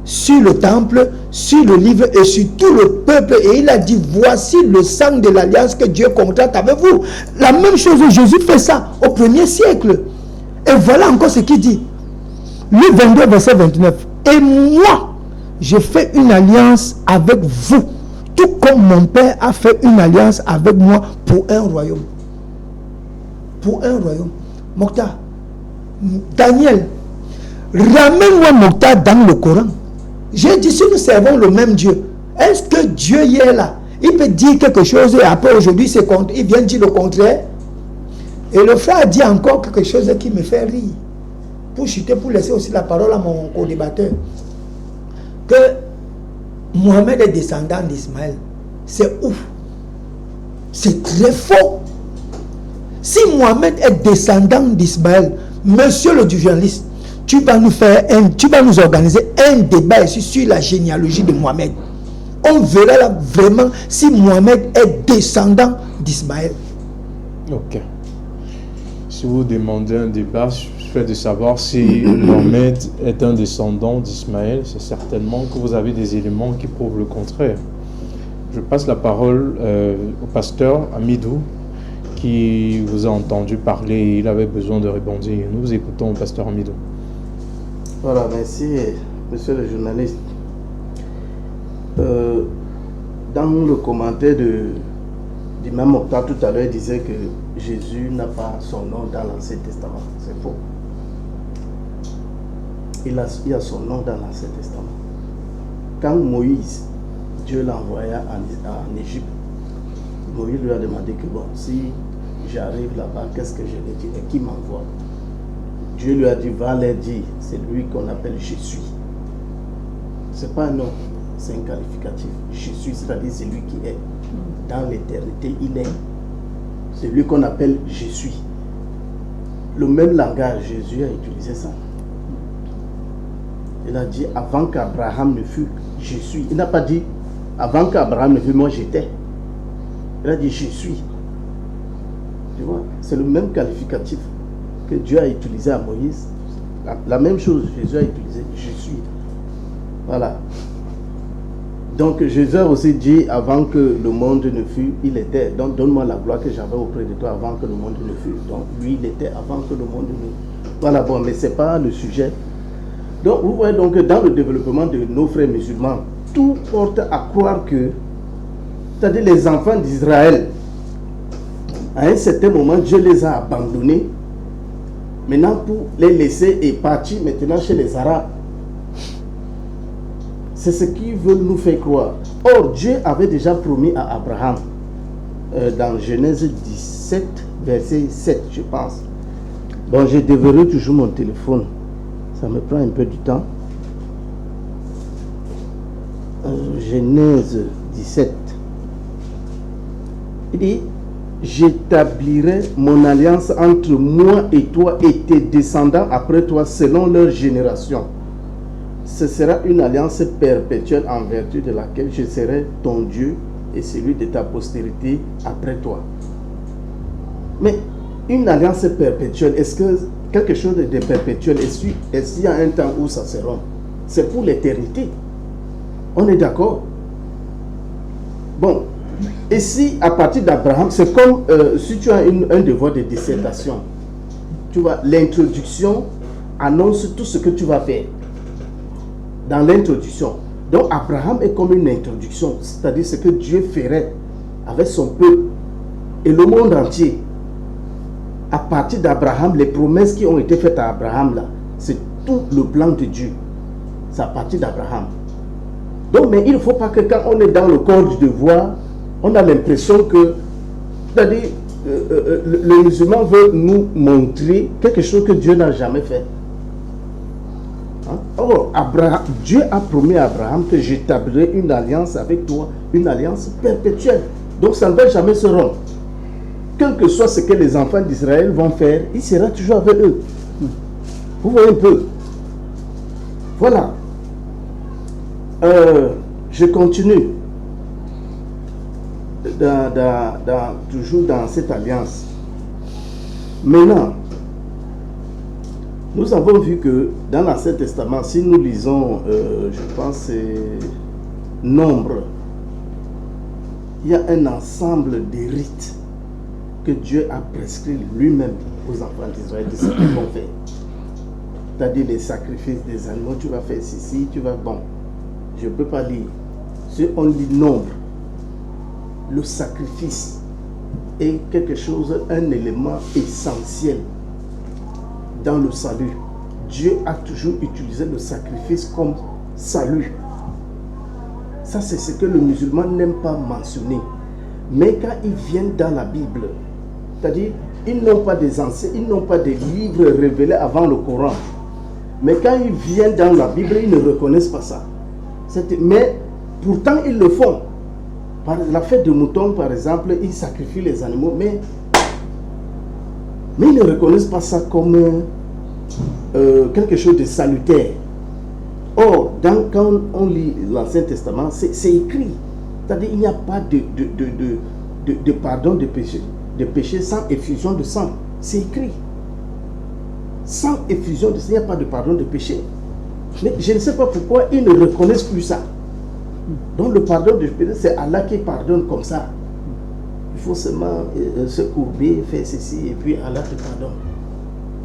sur le temple, sur le livre et sur tout le peuple. Et il a dit, voici le sang de l'alliance que Dieu contracte avec vous. La même chose, Jésus fait ça au 1er siècle. Et voilà encore ce qu'il dit. Le 22, verset 29. Et moi, je fais une alliance avec vous, tout comme mon Père a fait une alliance avec moi pour un royaume. Pour un royaume. Mokhtar, Daniel, ramène-moi Mokhtar dans le Coran. J'ai dit, si nous servons le même Dieu, est-ce que Dieu y est là? Il peut dire quelque chose et après aujourd'hui, il vient dire le contraire. Et le frère dit encore quelque chose qui me fait rire. Pour chuter, pour laisser aussi la parole à mon co-débatteur. Que Mohamed est descendant d'Ismaël. C'est ouf. C'est très faux. Si Mohamed est descendant d'Ismaël, monsieur le journaliste, tu vas nous organiser un débat ici sur la généalogie de Mohamed. On verra là vraiment si Mohamed est descendant d'Ismaël. Ok. Si vous demandez un débat sur le fait de savoir si Mohamed est un descendant d'Ismaël, c'est certainement que vous avez des éléments qui prouvent le contraire. Je passe la parole au pasteur Amidou, qui vous a entendu parler, il avait besoin de rebondir. Nous vous écoutons, Pasteur Amidou. Voilà, merci, monsieur le journaliste. Dans le commentaire du même Octave tout à l'heure, il disait que Jésus n'a pas son nom dans l'Ancien Testament. C'est faux. Il a son nom dans l'Ancien Testament. Quand Moïse, Dieu l'envoya en Égypte, Moïse lui a demandé que bon, si j'arrive là-bas, qu'est-ce que je lui dis et qui m'envoie? Dieu lui a dit, va leur dire, c'est lui qu'on appelle je suis. C'est pas un nom, c'est un qualificatif. Je suis, c'est-à-dire c'est lui qui est. Dans l'éternité, il est. C'est lui qu'on appelle je suis. Le même langage, Jésus a utilisé ça. Il a dit, avant qu'Abraham ne fût, je suis. Il n'a pas dit, avant qu'Abraham ne fût, moi j'étais. Il a dit, je suis. Tu vois, c'est le même qualificatif que Dieu a utilisé à Moïse. La même chose, Jésus a utilisé, je suis. Voilà. Donc Jésus a aussi dit, avant que le monde ne fût, il était. Donc donne-moi la gloire que j'avais auprès de toi avant que le monde ne fût. Donc lui, il était avant que le monde ne... Voilà, bon, mais ce n'est pas le sujet. Donc vous voyez donc que dans le développement de nos frères musulmans, tout porte à croire que, c'est-à-dire les enfants d'Israël, à un certain moment, Dieu les a abandonnés. Maintenant, pour les laisser et partir maintenant chez les Arabes. C'est ce qu'ils veulent nous faire croire. Or, Dieu avait déjà promis à Abraham, dans Genèse 17, verset 7, je pense. Bon, je déverrouille toujours mon téléphone. Ça me prend un peu du temps. Genèse 17. Il dit, j'établirai mon alliance entre moi et toi et tes descendants après toi selon leur génération. Ce sera une alliance perpétuelle en vertu de laquelle je serai ton Dieu et celui de ta postérité après toi. Mais une alliance perpétuelle, est-ce que quelque chose de perpétuel, est-ce qu'il y a un temps où ça se rompt? C'est pour l'éternité. On est d'accord? Bon, et si à partir d'Abraham, c'est comme si tu as un devoir de dissertation. Tu vois, l'introduction annonce tout ce que tu vas faire. Dans l'introduction. Donc Abraham est comme une introduction, c'est-à-dire ce que Dieu ferait avec son peuple et le monde entier. À partir d'Abraham, les promesses qui ont été faites à Abraham, là, c'est tout le plan de Dieu. C'est à partir d'Abraham. Donc, mais il ne faut pas que quand on est dans le corps du devoir, on a l'impression que, c'est-à-dire, le musulman veut nous montrer quelque chose que Dieu n'a jamais fait. Or, Dieu a promis à Abraham que j'établirai une alliance avec toi, une alliance perpétuelle. Donc ça ne va jamais se rompre. Quel que soit ce que les enfants d'Israël vont faire, il sera toujours avec eux. Vous voyez un peu. Voilà. Je continue. Toujours dans cette alliance. Maintenant, nous avons vu que dans l'Ancien Testament, si nous lisons, je pense, Nombre, il y a un ensemble de rites que Dieu a prescrit lui-même aux enfants d'Israël de ce qu'ils vont faire. C'est-à-dire les sacrifices des animaux, tu vas faire ceci, tu vas... Bon, je ne peux pas lire. Si on lit Nombre, le sacrifice est quelque chose, un élément essentiel dans le salut. Dieu a toujours utilisé le sacrifice comme salut. Ça, c'est ce que le musulman n'aime pas mentionner. Mais quand ils viennent dans la Bible, c'est-à-dire, ils n'ont pas des anciens, ils n'ont pas des livres révélés avant le Coran. Mais quand ils viennent dans la Bible, ils ne reconnaissent pas ça. Mais pourtant, ils le font. Par la fête de mouton, par exemple, ils sacrifient les animaux, mais ils ne reconnaissent pas ça comme quelque chose de salutaire. Or, quand on lit l'Ancien Testament, c'est écrit. C'est-à-dire qu'il n'y a pas de pardon de péché sans effusion de sang. C'est écrit. Sans effusion de sang, il n'y a pas de pardon de péché. Mais je ne sais pas pourquoi ils ne reconnaissent plus ça. Donc le pardon de péché, c'est Allah qui pardonne comme ça. il faut seulement se courber, faire ceci, et puis Allah te pardonne.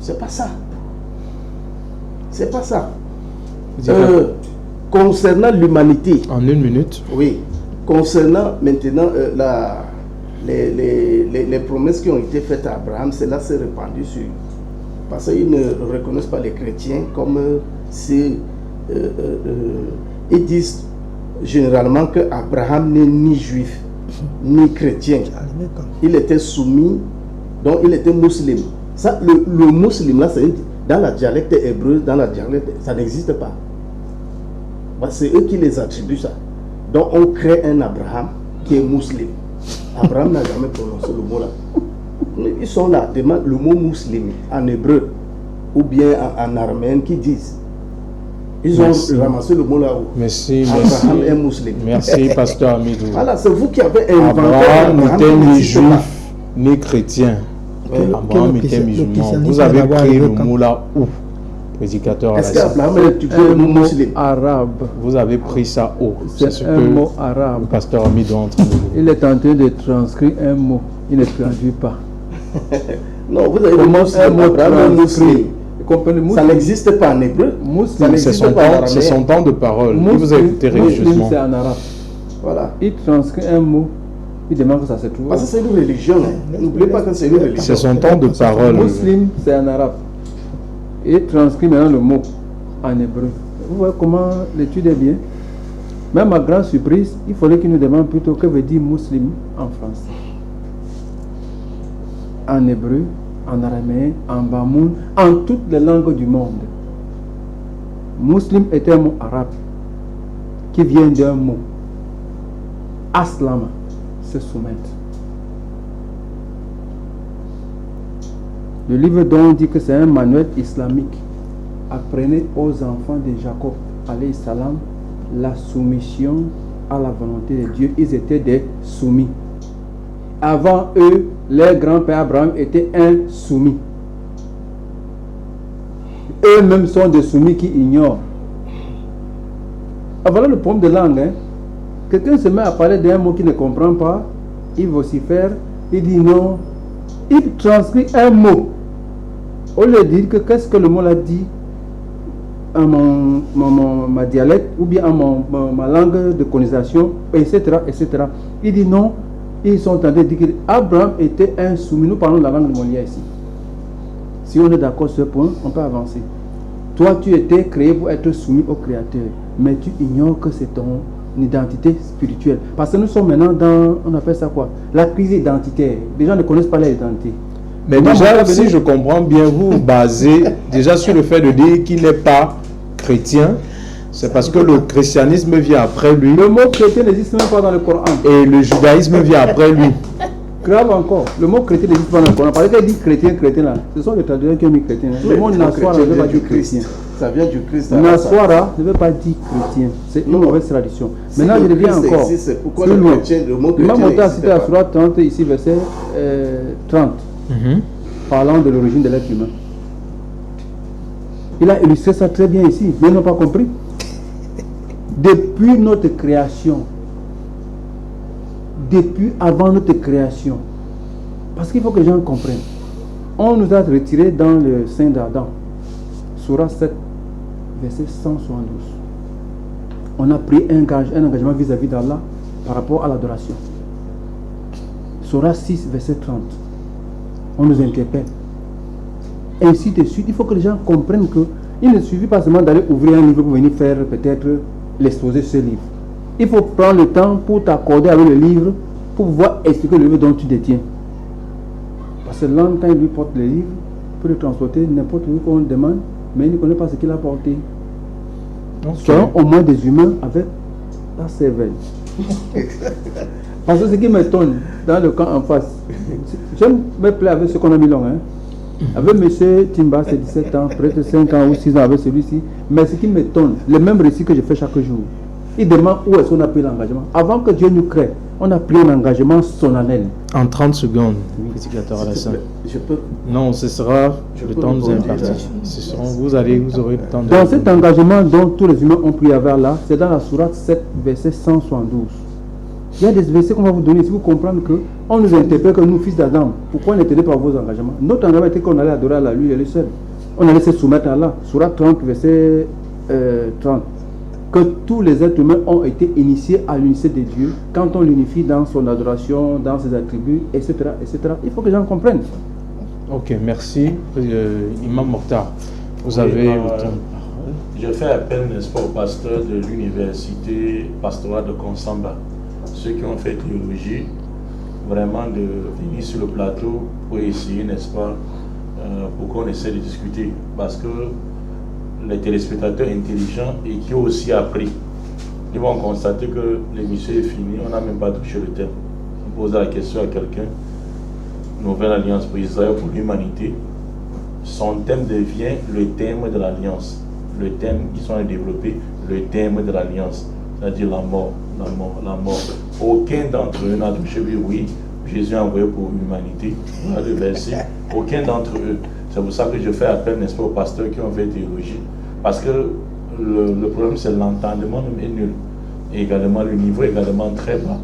C'est pas ça. C'est pas ça. Concernant l'humanité. En 1 minute. Oui. Concernant maintenant les promesses qui ont été faites à Abraham, cela s'est répandu sur. Parce qu'ils ne reconnaissent pas les chrétiens comme si. Ils disent généralement que Abraham n'est ni juif ni chrétien. Il était soumis, donc il était musulman. Ça, le musulman là, dans la dialecte hébreu, dans la dialecte, ça n'existe pas. C'est eux qui les attribuent ça. Donc on crée un Abraham qui est musulman. Abraham n'a jamais prononcé le mot là. Ils sont là, demandent le mot musulman en hébreu ou bien en araméen qui disent. Ils ont ramassé le mot là où Abraham est musulman. Merci, pasteur Amidou. Voilà, c'est vous qui avez inventé Abraham n'était ni juif ni chrétien. Abraham était musulman. Vous avez pris le mot là où? Prédicateur. Est-ce qu'Abraham est un mot musulman? Arabe. Vous avez pris ça où? C'est un mot arabe. Le pasteur Amidou est en train de vous. Il est en train de transcrire un mot. Il ne traduit pas. Non, vous avez le mot Abraham musulman. Ça n'existe pas en hébreu. C'est son temps de parole. Il vous a écouté religieusement. C'est en arabe. Voilà. Il transcrit un mot. Il demande que ça se trouve. Parce que c'est une religion. N'oubliez pas que c'est une religion. C'est son temps de parole. Muslim, c'est en arabe. Il transcrit maintenant le mot en hébreu. Vous voyez comment l'étude est bien. Même à grande surprise, il fallait qu'il nous demande plutôt que veut dire musulman en français. En hébreu, en araméen, en bamoun, en toutes les langues du monde. Muslim est un mot arabe qui vient d'un mot. Aslama, se soumettre. Le livre dont on dit que c'est un manuel islamique. Apprenez aux enfants de Jacob, alayhi salam, la soumission à la volonté de Dieu. Ils étaient des soumis. Avant eux, leur grand-père Abraham était un soumis. Eux-mêmes sont des soumis qui ignorent. Ah, voilà le problème de langue. Hein? Quelqu'un se met à parler d'un mot qu'il ne comprend pas, il vocifère, il dit non, il transcrit un mot. Au lieu de dire que qu'est-ce que le mot a dit en ma dialecte ou bien en ma langue de colonisation, etc., etc. Il dit non. Ils sont en train de dire qu'Abraham était un soumis. Nous parlons de la langue de Molière ici. Si on est d'accord sur ce point, on peut avancer. Toi, tu étais créé pour être soumis au Créateur, mais tu ignores que c'est ton identité spirituelle. Parce que nous sommes maintenant dans, on appelle ça quoi? La crise identitaire. Les gens ne connaissent pas leur identité. Mais déjà, si je comprends bien, vous basez déjà sur le fait de dire qu'il n'est pas chrétien. C'est parce que le christianisme vient après lui. Le mot chrétien n'existe même pas dans le Coran. Et le judaïsme vient après lui. Grave encore. Le mot chrétien n'existe pas dans le Coran. Parce qu'il dit chrétien, chrétien là. Ce sont les traducteurs qui ont mis chrétien. Le mot Naswara ne veut pas dire chrétien. Ça vient du Christ. Naswara ne veut pas dire chrétien. C'est une mauvaise tradition. Maintenant, je reviens encore. Pourquoi le chrétien, le mot chrétien Imam Mota a cité la Sourate 30, ici, verset 30. Parlant de l'origine de l'être humain. Il a illustré ça très bien ici. Mais ils n'ont pas compris. Depuis notre création, depuis avant notre création, parce qu'il faut que les gens comprennent, on nous a retirés dans le sein d'Adam, Sourate 7, verset 172. On a pris un engagement vis-à-vis d'Allah par rapport à l'adoration. Sourate 6, verset 30. On nous interpelle. Ainsi de suite, il faut que les gens comprennent que il ne suffit pas seulement d'aller ouvrir un livre pour venir faire peut-être l'exposé de ce livre. Il faut prendre le temps pour t'accorder avec le livre pour pouvoir expliquer le livre dont tu détiens. Parce que l'homme, quand il lui porte le livre, peut le transporter n'importe où qu'on le demande, mais il ne connaît pas ce qu'il a porté. Soyons au moins des humains avec la cervelle. Parce que ce qui m'étonne dans le camp en face, je me plais avec ce qu'on a mis long. Avec M. Timba, c'est 17 ans, près de 5 ans ou 6 ans avec celui-ci. Mais ce qui m'étonne, le même récit que je fais chaque jour, il demande où est-ce qu'on a pris l'engagement. Avant que Dieu nous crée, on a pris un engagement solennel. En 30 secondes, prédicateur Alassane. Non, ce sera le temps de nous impartir. Vous aurez le temps de... Dans cet engagement dont tous les humains ont pris avec là, c'est dans la sourate 7, verset 172. Il y a des versets qu'on va vous donner si vous comprenez qu'on nous interpelle que nous, fils d'Adam, pourquoi n'étendez pas vos engagements? Notre engagement était qu'on allait adorer Allah, lui, il est le seul. On allait se soumettre à Allah. Surah 30, verset 30. Que tous les êtres humains ont été initiés à l'unité de Dieu quand on l'unifie dans son adoration, dans ses attributs, etc., etc. Il faut que les gens comprennent. Ok, merci. Imam Mokhtar, vous avez autant. Je fais appel, n'est-ce pas, aux pasteurs de l'université pastorale de Konsamba, ceux qui ont fait théologie, vraiment de venir sur le plateau pour essayer, n'est-ce pas, pour qu'on essaie de discuter. Parce que les téléspectateurs intelligents et qui ont aussi appris, ils vont constater que l'émission est finie, on n'a même pas touché le thème. On pose la question à quelqu'un, Nouvelle Alliance pour Israël, pour l'humanité, son thème devient le thème de l'Alliance. Le thème qu'ils sont développés, le thème de l'Alliance, c'est-à-dire la mort, la mort, la mort. Aucun d'entre eux n'a touché, oui, Jésus a envoyé pour l'humanité. Voilà le verset. Aucun d'entre eux. C'est pour ça que je fais appel, n'est-ce pas, aux pasteurs qui ont fait théologie. Parce que le problème, c'est l'entendement est nul. Et également, le niveau est également très bas.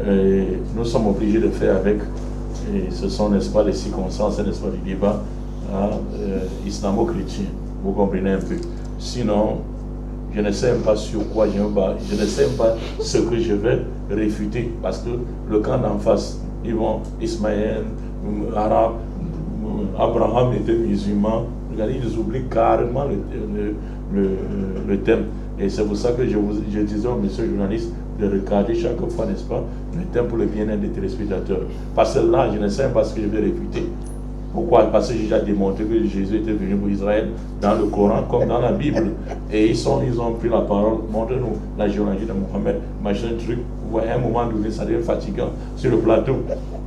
Et nous sommes obligés de faire avec. Et ce sont, n'est-ce pas, les circonstances, n'est-ce pas, du débat islamo-chrétien. Vous comprenez un peu. Sinon, je ne sais même pas sur quoi je me bats. Je ne sais même pas ce que je vais réfuter. Parce que le camp d'en face, ils vont, Ismaël, Arabe, Abraham était musulman. Regardez, ils oublient carrément le thème. Et c'est pour ça que je disais au monsieur journaliste de regarder chaque fois, n'est-ce pas, le thème pour le bien-être des téléspectateurs. Parce que là, je ne sais pas ce que je vais réfuter. Pourquoi? Parce que j'ai déjà démontré que Jésus était venu pour Israël dans le Coran comme dans la Bible. Et ils ont pris la parole, montrez-nous la généalogie de Mohammed, machin truc. Vous voyez, à un moment donné, ça devient fatigant sur le plateau.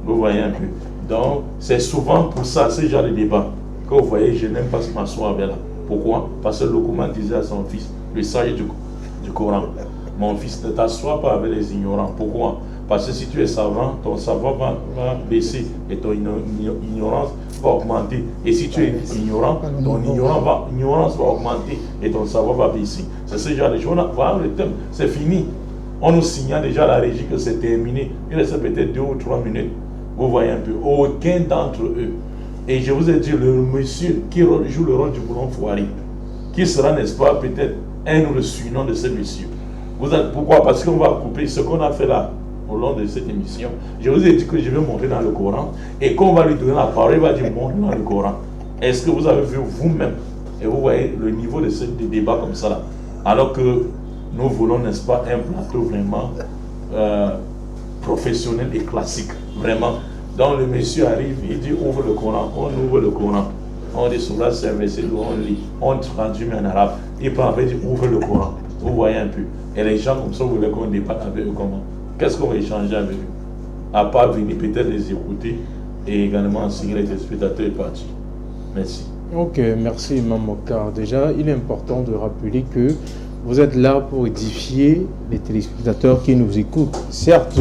Vous voyez un peu. Donc, c'est souvent pour ça, ce genre de débat, que vous voyez, je n'aime pas m'asseoir avec là. Pourquoi? Parce que le Coran disait à son fils, le sage du Coran, mon fils, ne t'assois pas avec les ignorants. Pourquoi? Parce que si tu es savant, ton savoir va baisser et ton ignorance va augmenter. Et si tu es ignorant, ton ignorance va augmenter et ton savoir va baisser. C'est ce genre de choses. Voilà le thème, c'est fini. On nous signale déjà à la régie que c'est terminé. Il reste peut-être 2 ou 3 minutes. Vous voyez un peu. Aucun d'entre eux. Et je vous ai dit, le monsieur qui joue le rôle du boulon foiré, qui sera, n'est-ce pas, peut-être un ou le surnom de ce monsieur. Pourquoi? Parce qu'on va couper ce qu'on a fait là au long de cette émission. Je vous ai dit que je vais montrer dans le Coran et qu'on va lui donner la parole, il va dire montre dans le Coran. Est-ce que vous avez vu vous-même? Et vous voyez le niveau de ce débat comme ça là. Alors que nous voulons, n'est-ce pas, un plateau vraiment professionnel et classique. Vraiment. Donc le monsieur arrive, il dit ouvre le Coran, on ouvre le Coran. On dit sur là, c'est un verset, on lit, on traduit en arabe. Il peut après dire ouvre le Coran. Vous voyez un peu. Et les gens comme ça, vous voulez qu'on débatte avec eux comment? Qu'est-ce qu'on va échanger avec eux? À part venir peut-être les écouter et également enseigner les téléspectateurs et partis. Merci. Ok, merci Imam Mokhtar. Déjà, il est important de rappeler que vous êtes là pour édifier les téléspectateurs qui nous écoutent. Certes,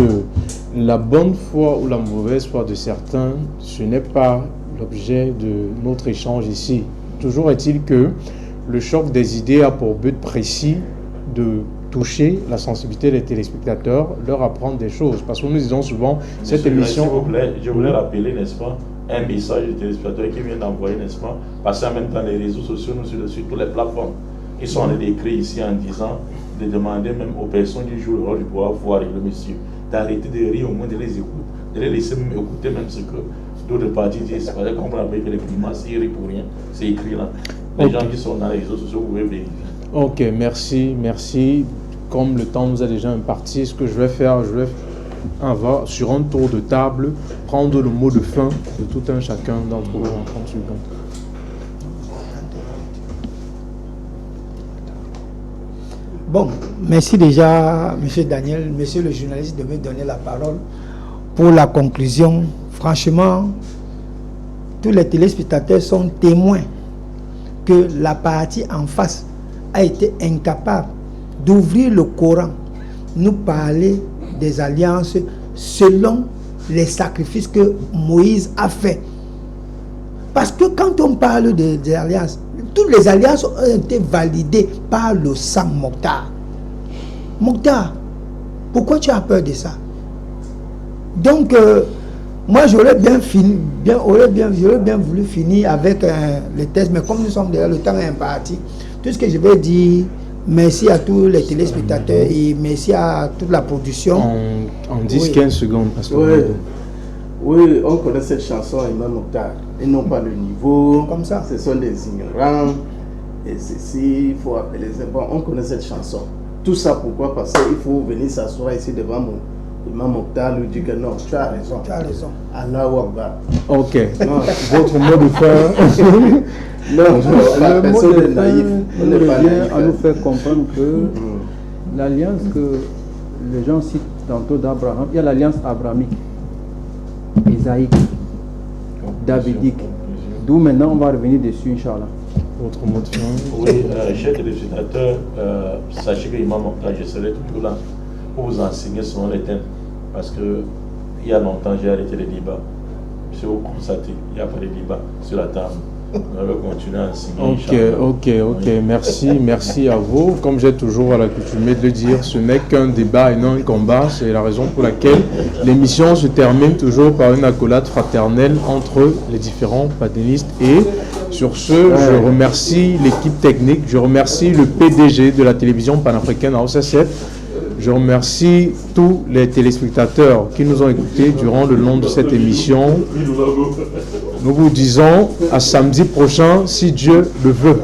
la bonne foi ou la mauvaise foi de certains, ce n'est pas l'objet de notre échange ici. Toujours est-il que le choc des idées a pour but précis de toucher la sensibilité des téléspectateurs, leur apprendre des choses. Parce que nous disons souvent, cette émission... S'il vous plaît, je voulais rappeler, n'est-ce pas, un message des téléspectateurs qui vient d'envoyer, n'est-ce pas, parce qu'en même temps, les réseaux sociaux, nous sur toutes les plateformes, ils sont en écrit ici en disant, de demander même aux personnes qui jouent le rôle du pouvoir voir le monsieur, d'arrêter de rire, au moins de les écouter, de les laisser même écouter même ce que d'autres partis disent. C'est pas qu'on rappelle que les primaces, ils rient pour rien, c'est écrit là. Les gens qui sont dans les réseaux sociaux, vous pouvez vérifier. Ok, merci. Comme le temps nous a déjà imparti, ce que je vais faire, on va sur un tour de table prendre le mot de fin de tout un chacun d'entre vous en 30 secondes. Bon, merci déjà, M. Daniel. Monsieur le journaliste devait donner la parole pour la conclusion. Franchement, tous les téléspectateurs sont témoins que la partie en face a été incapable d'ouvrir le Coran, nous parler des alliances selon les sacrifices que Moïse a fait. Parce que quand on parle des alliances, toutes les alliances ont été validées par le sang Mokhtar. Mokhtar, Pourquoi tu as peur de ça? Donc, moi, j'aurais bien voulu finir avec le test, mais comme nous sommes déjà, le temps est imparti. Tout ce que je vais dire, merci à tous les téléspectateurs et merci à toute la production. En 10-15 secondes, parce que... Oui, on connaît cette chanson, Imam Mokhtar. Ils n'ont pas le niveau. Comme ça. Ce sont des ignorants. Et ceci, il faut appeler les... Bon, on connaît cette chanson. Tout ça pourquoi? Parce qu'il faut venir s'asseoir ici devant moi. Imam Mokhtar lui dit que non, tu as raison. Tu as raison. Allahu Akbar. Ok. Non, votre mot de fin. Non, la personne est naïve. On n'est pas naïf. À nous faire comprendre que l'alliance que les gens citent tantôt d'Abraham, il y a l'alliance abrahamique, isaïque, davidique. D'où maintenant on va revenir dessus, Inch'Allah. Votre mot de fin. Oui, chers téléspectateurs, sachez que Imam Mokhtar, je serai toujours là pour vous enseigner selon les thèmes. Parce que il y a longtemps, j'ai arrêté les débats. Si vous constatez, il n'y a pas de débat sur la table. On va continuer à enseigner. Ok. Merci à vous. Comme j'ai toujours l'accoutumé de le dire, ce n'est qu'un débat et non un combat. C'est la raison pour laquelle l'émission se termine toujours par une accolade fraternelle entre les différents panélistes. Et sur ce, je remercie l'équipe technique, je remercie le PDG de la télévision panafricaine à OC7. Je remercie tous les téléspectateurs qui nous ont écoutés durant le long de cette émission. Nous vous disons à samedi prochain, si Dieu le veut.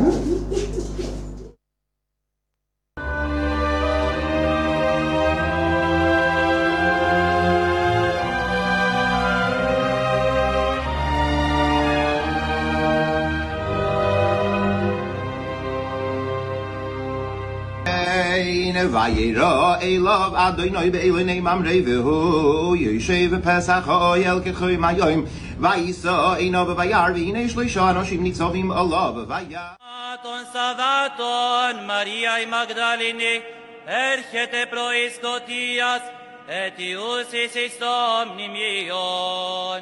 Vayera Elav Adonai be'elonei mamrei v'hu Yoshev Pesach ha'oyel k'choy mayom Vayisa einav v'vayar v'hinei shloisha anoshim nitzavim alav v'vayar Ton Savaton Mariae Magdalene Erchete proiskotias Etius isistom nimion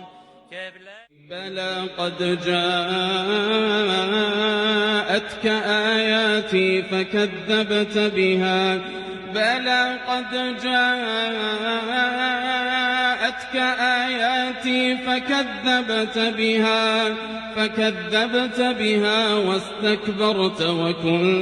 بلى قد جاءتك آياتي فكذبت بها بلى قد جاءتك آياتي فكذبت بها واستكبرت وكنت